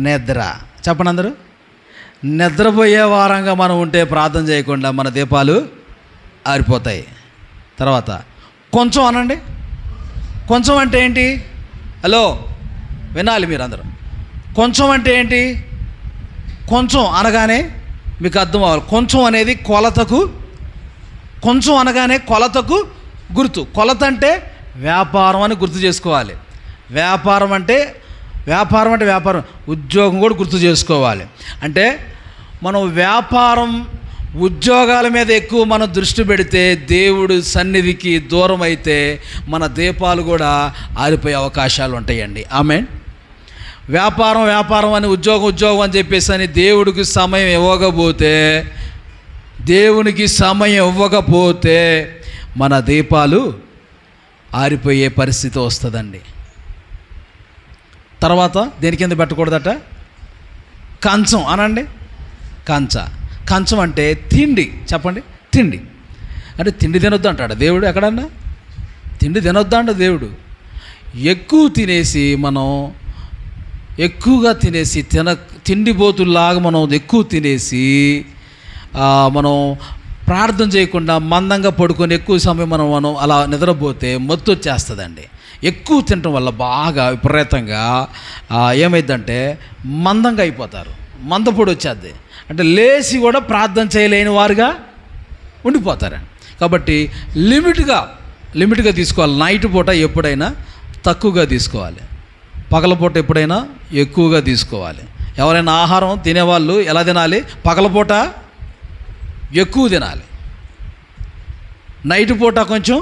నిద్ర. చెప్పండి అందరూ. నిద్రపోయే వారంగా మనం ఉంటే ప్రార్థన చేయకుండా మన దీపాలు ఆరిపోతాయి. తర్వాత కొంచెం అనండి. కొంచెం అంటే ఏంటి? హలో, వినాలి మీరు అందరూ. కొంచెం అంటే ఏంటి? కొంచెం అనగానే మీకు అర్థం అవ్వాలి. కొంచెం అనేది కొలతకు, కొంచెం అనగానే కొలతకు గుర్తు. కొలత అంటే వ్యాపారం అని గుర్తు చేసుకోవాలి. వ్యాపారం అంటే వ్యాపారం, ఉద్యోగం కూడా గుర్తు చేసుకోవాలి. అంటే మనం వ్యాపారం, ఉద్యోగాల మీద ఎక్కువ మనం దృష్టి పెడితే దేవుడు సన్నిధికి దూరం అయితే మన దీపాలు కూడా ఆరిపోయే అవకాశాలు ఉంటాయండి. ఆమేన్. వ్యాపారం అని ఉద్యోగం అని చెప్పేసి అని దేవుడికి సమయం ఇవ్వకపోతే మన దీపాలు ఆరిపోయే పరిస్థితి వస్తుందండి. తర్వాత దేని కింద పెట్టకూడదట? కంచం అనండి. కంచం అంటే తిండి. చెప్పండి. తిండి అంటే తిండి తినొద్దు అంటాడు దేవుడు. ఎక్కడన్నా తిండి తినొద్దు అంట దేవుడు. ఎక్కువగా తినేసి తిండిపోతుల్లాగా మనం ఎక్కువ తినేసి మనం ప్రార్థన చేయకుండా మందంగా పడుకొని ఎక్కువ సమయం మనం అలా నిద్రపోతే మత్తు వచ్చేస్తుందండి. ఎక్కువ తినటం వల్ల బాగా విపరీతంగా ఏమైందంటే మందంగా అయిపోతారు, మందపొడి వచ్చేద్ది. అంటే లేచి కూడా ప్రార్థన చేయలేని వారుగా ఉండిపోతారు. కాబట్టి లిమిట్గా తీసుకోవాలి. నైట్ పూట ఎప్పుడైనా తక్కువగా తీసుకోవాలి, పగలపూట ఎప్పుడైనా ఎక్కువగా తీసుకోవాలి. ఎవరైనా ఆహారం తినేవాళ్ళు ఎలా తినాలి? పగలపూట ఎక్కువ తినాలి, నైట్ పూట కొంచెం.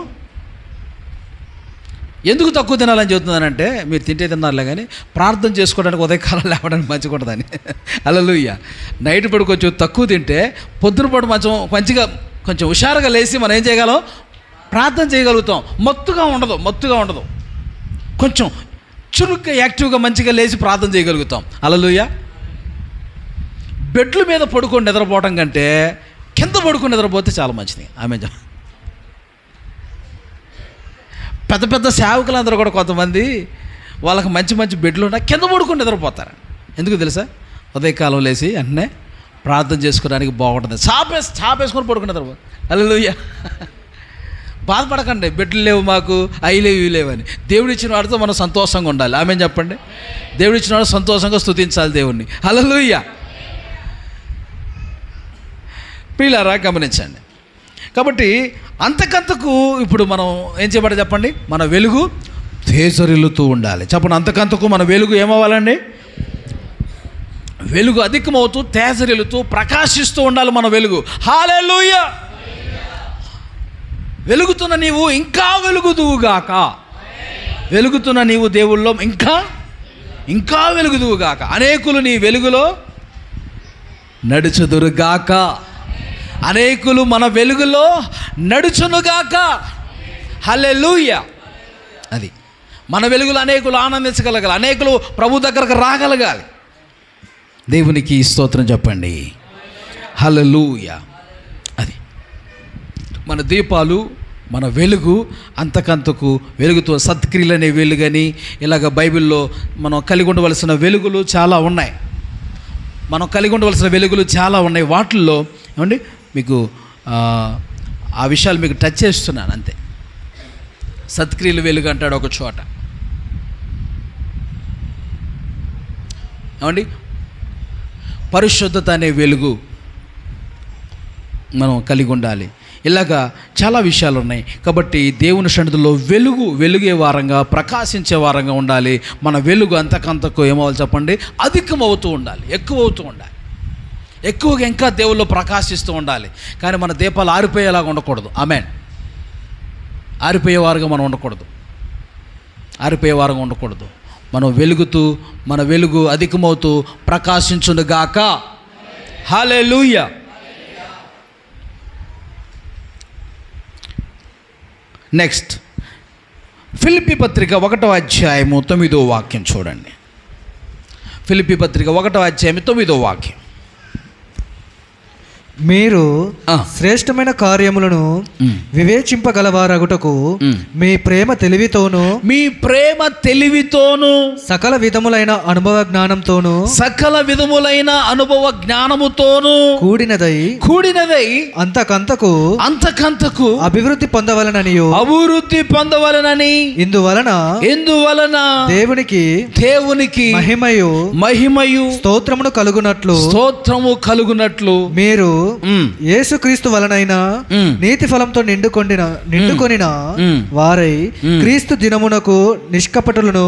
ఎందుకు తక్కువ తినాలని చెబుతున్నానంటే, మీరు తింటే తిన్నారులే కానీ ప్రార్థన చేసుకోవడానికి ఉదయకాలం లేవడానికి మంచిగుంటుందని. హల్లెలూయా. నైట్ పూట కొంచెం తక్కువ తింటే పొద్దున పూట మంచిగా కొంచెం హుషారుగా లేచి మనం ఏం చేయగలం? ప్రార్థన చేయగలుగుతాం. మత్తుగా ఉండదు. కొంచెం చురుగ్గా యాక్టివ్గా మంచిగా లేచి ప్రార్థన చేయగలుగుతాం. హల్లెలూయా. బెడ్ల మీద పడుకొని నిద్రపోవడం కంటే కింద పడుకొని నిద్రపోతే చాలా మంచిది. ఆమేన్. పెద్ద సేవకులందరూ కూడా కొంతమంది వాళ్ళకి మంచి మంచి బెడ్లు ఉన్నా కింద పడుకొని నిద్రపోతారు. ఎందుకు తెలుసా? ఉదయకాలం లేచి వెంటనే ప్రార్థన చేసుకోవడానికి బాగుంటుంది. చాపేసుకొని పడుకుని నిద్రపోతారు. హల్లెలూయా. బాధపడకండి, బెడ్లు లేవు మాకు, అవి లేవు ఇవి లేవని. దేవుడు ఇచ్చిన వాడితో మనం సంతోషంగా ఉండాలి. ఆమె చెప్పండి. దేవుడు ఇచ్చిన వాడు సంతోషంగా స్తుతించాలి దేవుణ్ణి. హల్లెలూయా. ప్రియులారా గమనించండి. కాబట్టి అంతకంతకు ఇప్పుడు మనం ఏం చేయబడి చెప్పండి, మన వెలుగు తేజరిల్లుతూ ఉండాలి. చెప్పండి, అంతకంతకు మన వెలుగు ఏమవ్వాలండి? వెలుగు అధికమవుతూ తేజరిల్లుతూ ప్రకాశిస్తూ ఉండాలి మన వెలుగు. హల్లెలూయా. వెలుగుతున్న నీవు ఇంకా వెలుగుదువుగాక. వెలుగుతున్న నీవు దేవుళ్ళో ఇంకా ఇంకా వెలుగుదువుగాక. అనేకులు నీ వెలుగులో నడుచుదురుగాక. అనేకులు మన వెలుగులో నడుచునుగాక. హల్లెలూయా. అది మన వెలుగులో అనేకులు ఆనందించగలగాలి, అనేకులు ప్రభు దగ్గరకు రాగలగాలి. దేవునికి స్తోత్రం చెప్పండి. హల్లెలూయా. అది మన దీపాలు, మన వెలుగు అంతకంతకు వెలుగుతో సత్క్రియలు అనే వెలుగని ఇలాగ బైబిల్లో మనం కలిగి ఉండవలసిన వెలుగులు చాలా ఉన్నాయి. మనం కలిగి ఉండవలసిన వెలుగులు చాలా ఉన్నాయి. వాటిల్లో ఏమండి మీకు ఆ విషయాలు మీకు టచ్ చేస్తున్నాను అంతే. సత్క్రియలు వెలుగు అంటాడు ఒక చోట. ఏమండి పరిశుద్ధత అనే వెలుగు మనం కలిగి ఉండాలి. ఇలాగా చాలా విషయాలు ఉన్నాయి. కాబట్టి దేవుని సన్నిధిలో వెలుగే వారంగా, ప్రకాశించే వారంగా ఉండాలి. మన వెలుగు అంతకంతకు ఏమవ్వాలి చెప్పండి? అధికమవుతూ ఉండాలి, ఎక్కువవుతూ ఉండాలి. ఎక్కువగా ఇంకా దేవుల్లో ప్రకాశిస్తూ ఉండాలి. కానీ మన దీపాలు ఆరిపోయేలాగా ఉండకూడదు. ఆమేన్. ఆరిపోయేవారుగా మనం ఉండకూడదు. ఆరిపోయేవారుగా ఉండకూడదు. మనం వెలుగుతూ, మన వెలుగు అధికమవుతూ ప్రకాశించునుగాక. హల్లెలూయా. నెక్స్ట్ ఫిలిప్పీ పత్రిక 1వ అధ్యాయము 9వ వాక్యం చూడండి. ఫిలిప్పీ పత్రిక 1వ అధ్యాయం 9వ వాక్యం. మీరు శ్రేష్టమైన కార్యములను వివేచింపగలవారగుటకు మీ ప్రేమ తెలివితోను సకల విధములైన అనుభవ జ్ఞానముతోను కూడినదై అంతకంతకు అభివృద్ధి పొందవలనని ఇందువలన దేవునికి మహిమయు స్తోత్రము కలుగునట్లు మీరు యేసుక్రీస్తు వలనైనా నీతి ఫలంతో నిండుకొనిన వారై క్రీస్తు దినమునకు నిష్కపటులను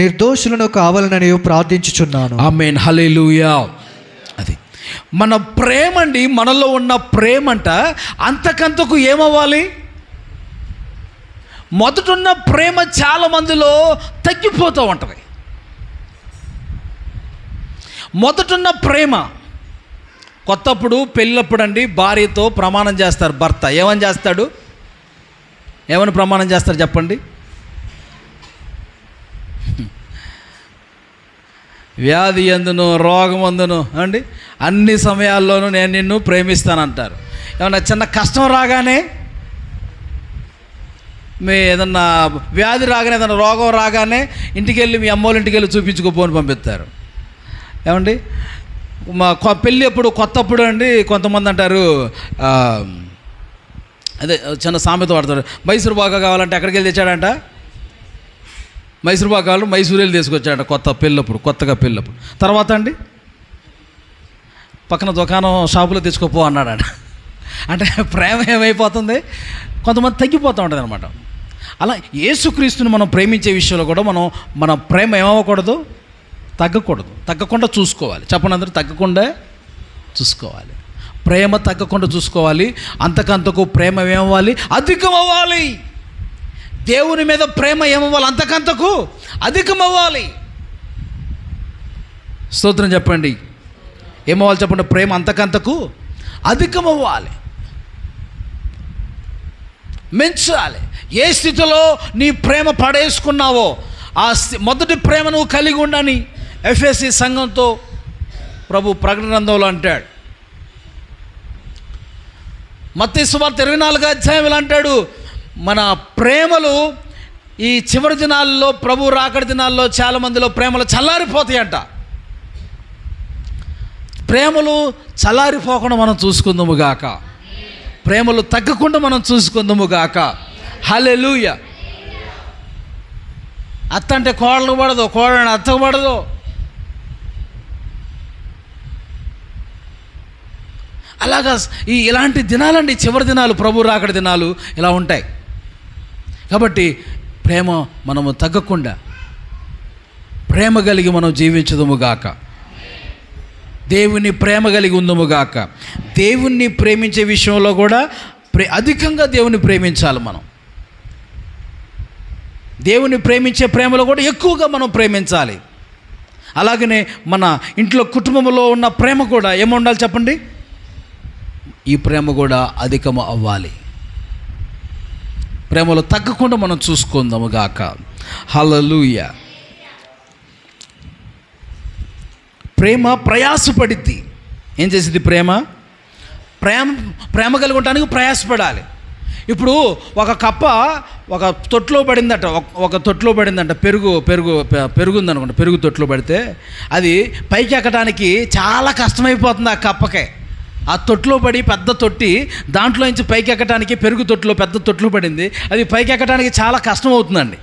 నిర్దోషులను కావాలనని ప్రార్థించుచున్నాను. ఆమేన్. హల్లెలూయా. అది మన ప్రేమ అండి. మనలో ఉన్న ప్రేమంట అంతకంతకు ఏమవ్వాలి? మొదటున్న ప్రేమ చాలా మందిలో తగ్గిపోతూ ఉంటుంది. మొదటున్న ప్రేమ కొత్తప్పుడు పెళ్ళప్పుడు అండి భార్యతో ప్రమాణం చేస్తారు. భర్త ఏమని చేస్తాడు? ఏమని ప్రమాణం చేస్తారు చెప్పండి? వ్యాధి ఎందును, రోగం అందును అండి అన్ని సమయాల్లోనూ నేను నిన్ను ప్రేమిస్తానంటారు. ఏమన్నా చిన్న కష్టం రాగానే, మీ ఏదన్నా వ్యాధి రాగానే, ఏదన్నా రోగం రాగానే ఇంటికి వెళ్ళి మీ అమ్మోళ్ళ ఇంటికి వెళ్ళి చూపించుకోపోని పంపిస్తారు. ఏమండి మా పెళ్ళి ఎప్పుడు కొత్తప్పుడు అండి కొంతమంది అంటారు, అదే చిన్న సామెత వాడతారు, మైసూరు బాగా కావాలంటే ఎక్కడికి వెళ్ళి తెచ్చాడంట? మైసూరు బాగా కావాలి మైసూరు వెళ్ళి తీసుకొచ్చాడంట కొత్తగా పెళ్ళప్పుడు. తర్వాత అండి పక్కన దుకాణం షాపులో తెచ్చుకోపో అన్నాడంట. అంటే ప్రేమ ఏమైపోతుంది? కొంతమంది తగ్గిపోతూ ఉంటుంది అనమాట. అలా యేసుక్రీస్తుని మనం ప్రేమించే విషయంలో కూడా మన ప్రేమ ఏమవ్వకూడదు? తగ్గకుండా చూసుకోవాలి. చెప్పండి అందరూ, తగ్గకుండా చూసుకోవాలి. ప్రేమ తగ్గకుండా చూసుకోవాలి. అంతకంతకు ప్రేమ ఏమవ్వాలి? అధికమవ్వాలి. దేవుని మీద ప్రేమ ఏమవ్వాలి? అంతకంతకు అధికమవ్వాలి. స్తోత్రం చెప్పండి. ఏమవ్వాలి చెప్పండి? ప్రేమ అంతకంతకు అధికమవ్వాలి, మెచ్చాలి. ఏ స్థితిలో నీ ప్రేమ పడేసుకున్నావో ఆ మొదటి ప్రేమ నువ్వు కలిగి ఉండని ఎఫెసీ సంఘంతో ప్రభు ప్రకటన గ్రంథంలో అంటాడు. మత్తయి సువార్త 24వ అధ్యాయంలో అంటాడు, మన ప్రేమలు ఈ చివరి దినాల్లో, ప్రభు రాకడి దినాల్లో చాలామందిలో ప్రేమలు చల్లారిపోతాయంట. ప్రేమలు చల్లారిపోకుండా మనం చూసుకుందాము గాక, ప్రేమలు తగ్గకుండా మనం చూసుకుందాము గాక. హల్లెలూయా. అత్త అంటే కోడలు పడదు, కోడని అత్తకు పడదు. అలాగా ఇలాంటి దినాలండి చివరి దినాలు, ప్రభు రాకడి దినాలు ఇలా ఉంటాయి. కాబట్టి ప్రేమ మనము తగ్గకుండా ప్రేమ కలిగి మనం జీవించదుము గాక, దేవుని ప్రేమ కలిగి ఉందము గాక. దేవుణ్ణి ప్రేమించే విషయంలో కూడా అధికంగా దేవుని ప్రేమించాలి మనం. దేవుని ప్రేమించే ప్రేమలో కూడా ఎక్కువగా మనం ప్రేమించాలి. అలాగనే మన ఇంట్లో కుటుంబంలో ఉన్న ప్రేమ కూడా ఏముండాలి చెప్పండి? ఈ ప్రేమ కూడా అధికము అవ్వాలి. ప్రేమలో తగ్గకుండా మనం చూసుకుందాము గాక. హల్లెలూయా. ప్రేమ ప్రయాసపడిద్ది. ఏం చేసింది? ప్రేమ కలిగి ఉండడానికి ప్రయాసపడాలి. ఇప్పుడు ఒక కప్ప ఒక తొట్లో పడిందట, ఒక తొట్లో పడిందంట, పెరుగు ఉందనుకోండి. పెరుగు తొట్లో పడితే అది పైకి ఎక్కడానికి చాలా కష్టమైపోతుంది ఆ కప్పకే. ఆ తొట్లో పడి, పెద్ద తొట్టి, దాంట్లో నుంచి పైకి ఎక్కడానికి, పెరుగు తొట్లో పెద్ద తొట్లో పడింది, అది పైకి ఎక్కడానికి చాలా కష్టం అవుతుందండి.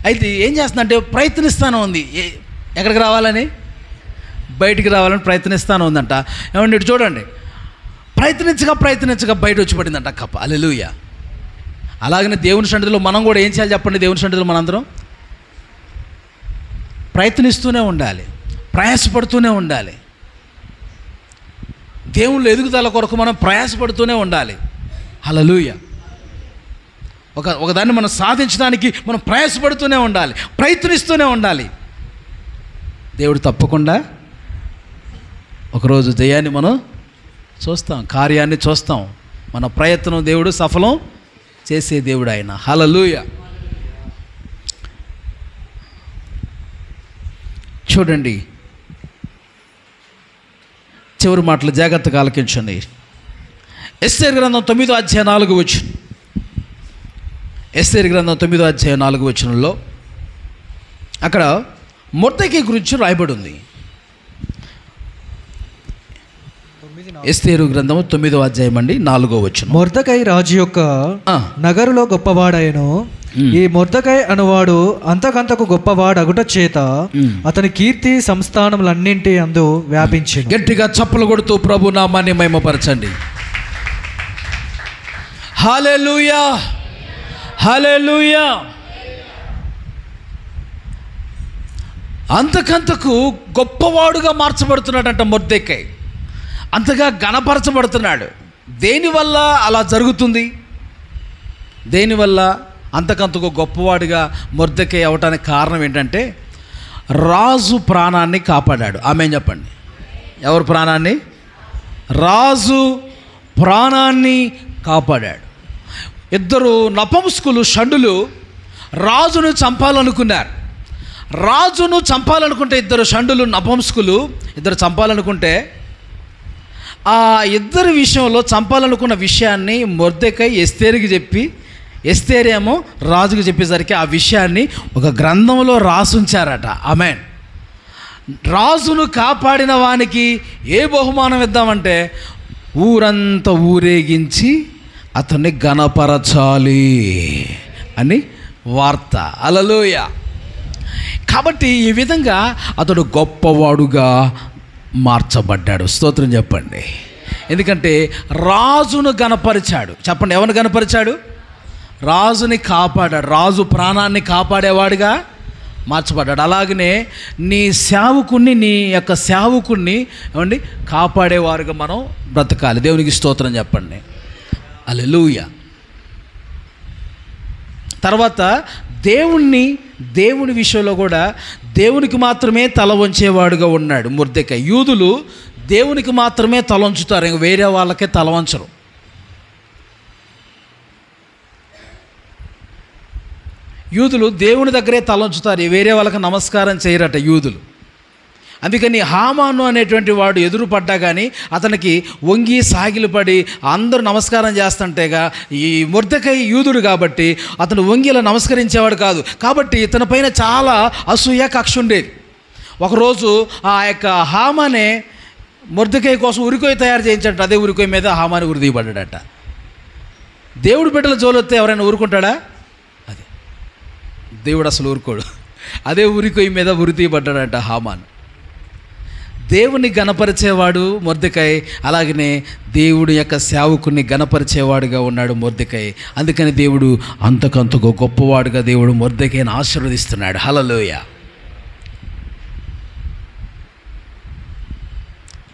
అయితే ఏం చేస్తుందంటే ప్రయత్నిస్తానే ఉంది, ఎక్కడికి రావాలని, బయటికి రావాలని ప్రయత్నిస్తానే ఉందంట. ఏమండి ఇటు చూడండి, ప్రయత్నించగా బయట వచ్చి పడిందంట కప్ప. హల్లెలూయా. అలాగనే దేవుని సన్నిధిలో మనం కూడా ఏం చేయాలి చెప్పండి? దేవుని సన్నిధిలో మనందరం ప్రయత్నిస్తూనే ఉండాలి, ప్రయాసపడుతూనే ఉండాలి. దేవుళ్ళు ఎదుగుదల కొరకు మనం ప్రయాసపడుతూనే ఉండాలి. హల్లెలూయా. ఒకదాన్ని మనం సాధించడానికి మనం ప్రయాసపడుతూనే ఉండాలి, ప్రయత్నిస్తూనే ఉండాలి. దేవుడు తప్పకుండా ఒకరోజు జయాన్ని మనం చూస్తాం, కార్యాన్ని చూస్తాం. మన ప్రయత్నం దేవుడు సఫలం చేసే దేవుడు ఆయన. హల్లెలూయా. చూడండి, చివరి మాటలు జాగ్రత్తగా ఆలకించండి. ఎస్తేరు గ్రంథం 9వ అధ్యాయం 4వ వచనం. ఎస్తేరు గ్రంథం 9వ అధ్యాయం 4వ వచనంలో అక్కడ మొర్దెకై గురించి రాయబడి ఉంది. ఎస్తేరు గ్రంథము 9వ అధ్యాయం అండి 4వ వచనం. మొర్దెకై రాజు యొక్క నగరులో గొప్పవాడాయను. ఈ మొర్దెకై అనువాడు అంతకంతకు గొప్పవాడగుట చేత అతని కీర్తి సంస్థానములన్నింటి అందు వ్యాపించింది. గట్టిగా చప్పలు కొడుతూ ప్రభు నామాన్ని మహిమపరచండి. హల్లెలూయా, హల్లెలూయా. అంతకంతకు గొప్పవాడుగా మార్చబడుతున్నాడంట మొర్దెకై. అంతగా గణపరచబడుతున్నాడు. దేనివల్ల అలా జరుగుతుంది? దేనివల్ల అంతకంతకు గొప్పవాడిగా మొర్దెకై అవటానికి కారణం ఏంటంటే రాజు ప్రాణాన్ని కాపాడాడు. ఆమేన్ చెప్పండి. ఎవరు ప్రాణాన్ని? రాజు ప్రాణాన్ని కాపాడాడు. ఇద్దరు నపుంసకులు, షండులు రాజును చంపాలనుకున్నారు. రాజును చంపాలనుకుంటే ఇద్దరు షండులు, నపుంసకులు ఇద్దరు చంపాలనుకుంటే ఆ ఇద్దరి విషయంలో చంపాలనుకున్న విషయాన్ని మొర్దెకై ఎస్తేరుకి చెప్పి, ఎస్తేరేమో రాజుకు చెప్పేసరికి ఆ విషయాన్ని ఒక గ్రంథంలో రాసుంచారట. ఆమేన్. రాజును కాపాడిన వానికి ఏ బహుమానం ఇద్దామంటే ఊరంతా ఊరేగించి అతన్ని గణపరచాలి అని వార్త. హల్లెలూయా. కాబట్టి ఈ విధంగా అతడు గొప్పవాడుగా మార్చబడ్డాడు. స్తోత్రం చెప్పండి. ఎందుకంటే రాజును గణపరిచాడు. చెప్పండి, ఎవరిని గణపరిచాడు? రాజుని కాపాడాడు. రాజు ప్రాణాన్ని కాపాడేవాడుగా మార్చబడ్డాడు. అలాగనే నీ సేవకుణ్ణి, నీ యొక్క సేవకుణ్ణి ఏమండి కాపాడేవారుగా మనం బ్రతకాలి. దేవునికి స్తోత్రం చెప్పండి. హల్లెలూయా. తర్వాత దేవుని విషయంలో కూడా దేవునికి మాత్రమే తల వంచేవాడుగా ఉన్నాడు మొర్దెకై. యూదులు దేవునికి మాత్రమే తల వంచుతారు, ఇంక వేరే వాళ్ళకే తల వంచరు. యూదులు దేవుని దగ్గరే తల వంచుతారు, వేరే వాళ్ళకి నమస్కారం చేయరట యూదులు. అందుకని హామాను అనేటువంటి వాడు ఎదురుపడ్డా కానీ అతనికి వంగి సాగిలపడి అందరూ నమస్కారం చేస్తుంటేగా ఈ మొర్దెకై యూదుడు కాబట్టి అతను వంగిలా నమస్కరించేవాడు కాదు. కాబట్టి ఇతనిపైన చాలా అసూయ కక్ష ఉండేది. ఒకరోజు ఆ యొక్క హామానే మొర్దెకై కోసం ఉరికొయ్య తయారు చేయించాడట. అదే ఉరికొయ్య మీద హామాని ఉరిదీయబడ్డాడట. దేవుడు బిడ్డల జోలొస్తే ఎవరైనా ఊరుకుంటాడా? అదే దేవుడు అసలు ఊరుకోడు. అదే ఉరికొయ్య మీద ఉరిదీయబడ్డాడట హామాను. దేవుని గణపరిచేవాడు మొర్దెకై, అలాగనే దేవుడి యొక్క సేవకుని గణపరిచేవాడుగా ఉన్నాడు మొర్దెకై. అందుకని దేవుడు అంతకంతకు గొప్పవాడుగా దేవుడు మొర్దెకైని ఆశీర్వదిస్తున్నాడు. హల్లెలూయా.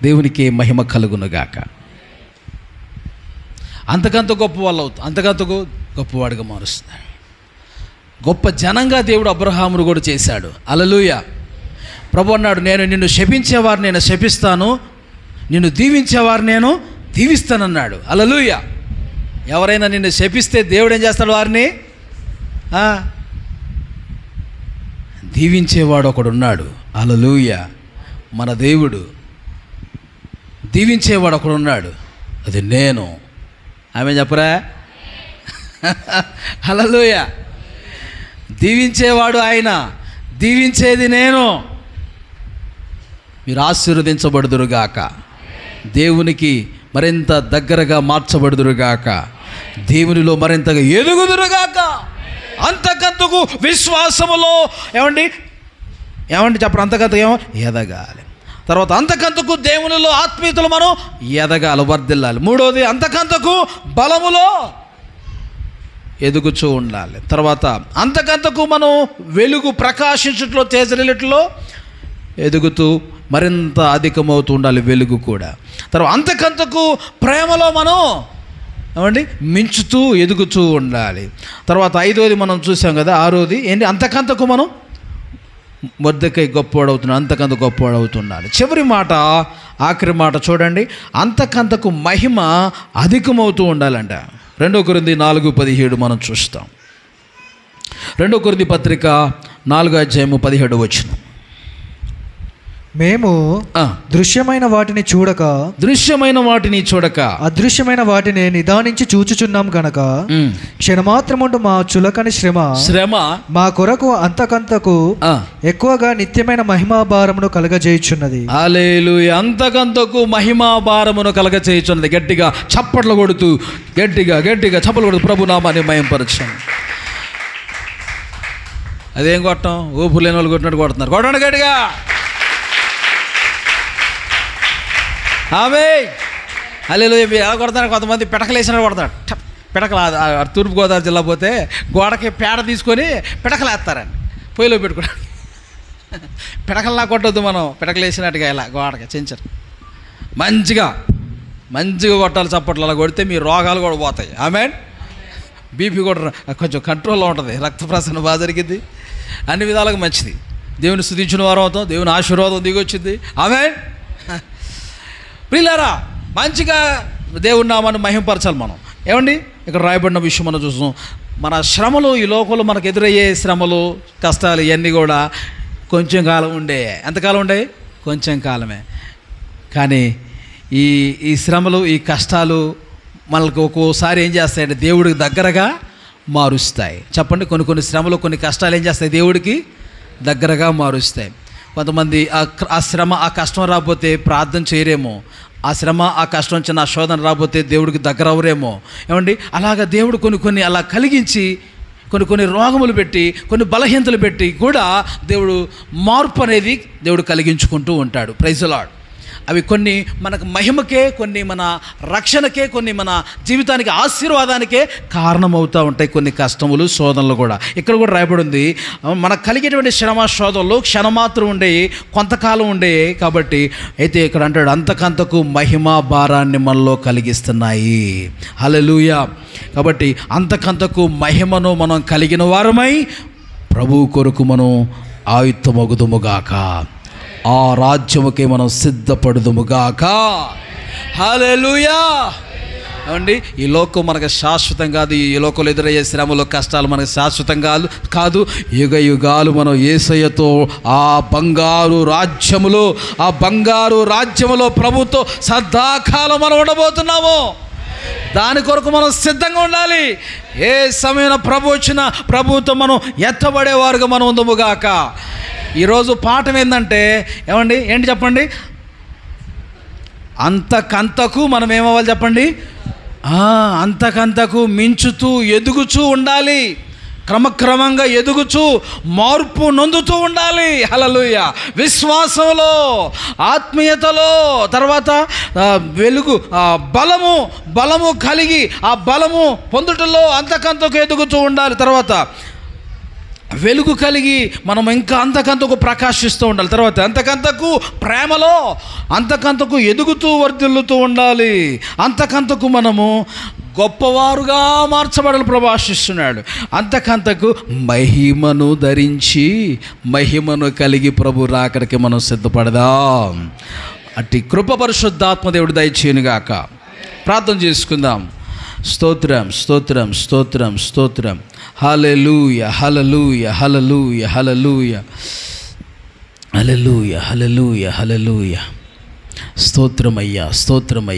దేవునికి మహిమ కలుగునుగాక. అంతకంత గొప్ప వాళ్ళు అవుతాం, అంతకంతకు గొప్పవాడుగా మారుస్తున్నాడు. గొప్ప జనంగా దేవుడు అబ్రహామును కూడా చేశాడు. హల్లెలూయా. ప్రభు అన్నాడు, నేను నిన్ను శపించేవారు నేను శపిస్తాను, నిన్ను దీవించేవారు నేను దీవిస్తానన్నాడు. హల్లెలూయా. ఎవరైనా నిన్ను శపిస్తే దేవుడు ఏం చేస్తాడు? వారిని దీవించేవాడు ఒకడున్నాడు. హల్లెలూయా. మన దేవుడు దీవించేవాడు ఒకడున్నాడు, అది నేను. ఆమె చెప్పరా? హల్లెలూయా. దీవించేవాడు ఆయన, దీవించేది నేను. మీరు ఆశీర్వదించబడుదురుగాక, దేవునికి మరింత దగ్గరగా మార్చబడుదురుగాక, దేవునిలో మరింతగా ఎదుగుదురుగాక. అంతకంతకు విశ్వాసములో ఏమండి చెప్పరు, అంతకంతకు ఏమో ఎదగాలి. తర్వాత అంతకంతకు దేవునిలో ఆత్మీయతలు మనం ఎదగాలి, వర్ధిల్లాలి. మూడవది అంతకంతకు బలములో ఎదుగుచూ ఉండాలి. తర్వాత అంతకంతకు మనం వెలుగు ప్రకాశించట్లో తేజరిలో ఎదుగుతూ మరింత అధికమవుతూ ఉండాలి వెలుగు కూడా. తర్వాత అంతకంతకు ప్రేమలో మనం ఏమండి మించుతూ ఎదుగుతూ ఉండాలి. తర్వాత ఐదోది మనం చూసాం కదా, ఆరోది ఏంటి? అంతకంతకు మనం మొర్దెకై గొప్పవాడవుతున్నాడు, అంతకంత గొప్పవాడవుతున్నాడు. చివరి మాట, ఆఖరి మాట చూడండి, అంతకంతకు మహిమ అధికమవుతూ ఉండాలంట. 2 కొరింథీ 4:17 మనం చూస్తాం. 2 కొరింథీ పత్రిక 4:17 మేము దృశ్యమైన వాటిని చూడక అదృశ్యమైన వాటిని నిదానించి చూచుచున్నాం గనక క్షణమాత్రముండు మా చులకని శ్రమ మా కొరకు అంతకంతకు ఎక్కువగా నిత్యమైన మహిమాభారమును కలగజేయుచున్నది. హల్లెలూయా. అంతకంతకు మహిమాభారమును కలగజేయుచున్నది. గట్టిగా చప్పట్లు కొడుతూ గట్టిగా చప్పట్లు కొడుతూ ప్రభు నామాన్ని మహిమపరచండి. అదేం కొట్టం? ఊపు లేని వాళ్ళు కొట్టినట్టు కొడుతున్నారు. కొట్టండి గట్టిగా. ఆమె హల్లెలూయా. ఎలా కొడతారు? కొంతమంది పిడకలు వేసినట్టు కొడతాడు. పిడకలు తూర్పుగోదావరి జిల్లా పోతే గోడకి పేడ తీసుకొని పిడకలు వేస్తారండి, పొయ్యిలో పెట్టుకున్నాడు. పిడకల్లా కొట్టొద్దు మనం, పిడకలు వేసినట్టుగా ఇలా గోడకి చెంచరు. మంచిగా కొట్టాలి చప్పట్లు. అలా కొడితే మీ రోగాలు కూడా పోతాయి. ఆమెన్. బీపీ కూడా కొంచెం కంట్రోల్లో ఉంటుంది, రక్త ప్రసరణ బాగా జరిగింది, అన్ని విధాలుగా మంచిది. దేవుని స్తుతించిన వారం అవుతాం, దేవుని ఆశీర్వాదం దిగొచ్చింది. ఆమెన్. ప్రియులారా, మంచిగా దేవుని నామాన్ని మహిమపరచాలి మనం. ఏమండి ఇక్కడ రాయబడిన విషయం మనం చూస్తాం. మన శ్రమలు, ఈ లోకంలో మనకు ఎదురయ్యే శ్రమలు, కష్టాలు ఇవన్నీ కూడా కొంచెం కాలం ఉండే. ఎంతకాలం ఉండే? కొంచెం కాలమే. కానీ ఈ శ్రమలు, ఈ కష్టాలు మనకు ఒక్కోసారి ఏం చేస్తాయంటే దేవుడికి దగ్గరగా మారుస్తాయి. చెప్పండి, కొన్ని శ్రమలు, కొన్ని కష్టాలు ఏం చేస్తాయి? దేవుడికి దగ్గరగా మారుస్తాయి. కొంతమంది ఆ శ్రమ, ఆ కష్టం రాకపోతే ప్రార్థన చేయరేమో, ఆ శ్రమ, ఆ కష్టం చిన్న శోధన రాకపోతే దేవుడికి దగ్గర అవరేమో. ఏమండి అలాగా దేవుడు కొన్ని అలా కలిగించి కొన్ని రోగములు పెట్టి, కొన్ని బలహీనతలు పెట్టి కూడా దేవుడు మార్పు అనేది దేవుడు కలిగించుకుంటూ ఉంటాడు. Praise the Lord. అవి కొన్ని మనకు మహిమకే, కొన్ని మన రక్షణకే, కొన్ని మన జీవితానికి ఆశీర్వాదానికే కారణమవుతూ ఉంటాయి కొన్ని కష్టములు, శోధనలు కూడా. ఇక్కడ కూడా రాయబడి ఉంది, మనకు కలిగేటువంటి శ్రమ శోధనలు క్షణమాత్రం ఉండేవి, కొంతకాలం ఉండేవి. కాబట్టి అయితే ఇక్కడ అంటాడు అంతకంతకు మహిమా భారాన్ని మనలో కలిగిస్తున్నాయి. హల్లెలూయా. కాబట్టి అంతకంతకు మహిమను మనం కలిగిన వారమై ప్రభువు కొరకు మనం ఆయుత్తమగుదుముగాక, ఆ రాజ్యముకే మనం సిద్ధపడుదుముగాక. హల్లెలూయా. ఏమండి, ఈ లోకం మనకు శాశ్వతం కాదు. ఈ లోకంలో ఎదురయ్యే శ్రమలు కష్టాలు మనకు శాశ్వతం కాదు. యుగ యుగాలు మనం యేసయ్యతో ఆ బంగారు రాజ్యములో ప్రభుతో సదాకాలం మనం ఉండబోతున్నాము. దాని కొరకు మనం సిద్ధంగా ఉండాలి. ఏ సమయంలో ప్రభు వచ్చినా ప్రభుతో మనం ఎత్తబడేవారుగా మనం ఉందముగాక. ఈరోజు పాఠం ఏంటంటే, ఏమండి, ఏంటి చెప్పండి, అంతకంతకు మనం ఏమవ్వాలి చెప్పండి, అంతకంతకు మించుతూ ఎదుగుచూ ఉండాలి. క్రమక్రమంగా ఎదుగుచూ మార్పు నొందుతూ ఉండాలి. హల్లెలూయా. విశ్వాసంలో, ఆత్మీయతలో, తర్వాత వెలుగు, బలము కలిగి ఆ బలము పొందుటలో అంతకంతకు ఎదుగుతూ ఉండాలి. తర్వాత వెలుగు కలిగి మనం ఇంకా అంతకంతకు ప్రకాశిస్తూ ఉండాలి. తర్వాత అంతకంతకు ప్రేమలో అంతకంతకు ఎదుగుతూ వర్ధిల్లుతూ ఉండాలి. అంతకంతకు మనము గొప్పవారుగా మార్చబడాలి ప్రభు ఆశిస్తున్నాడు. అంతకంతకు మహిమను ధరించి మహిమను కలిగి ప్రభు రాకడికి మనం సిద్ధపడదాం. అట్టి కృప పరిశుద్ధాత్మ దేవుడు దయచేయునుగాక. ప్రార్థన చేసుకుందాం. స్తోత్రం స్తోత్రం స్తోత్రం స్తోత్రం. హల్లెలూయా హల్లెలూయా హల్లెలూయా హల్లెలూయా హల్లెలూయా హల్లెలూయా హల్లెలూయా. స్తోత్రమయ్యా స్తోత్రమయ్యా.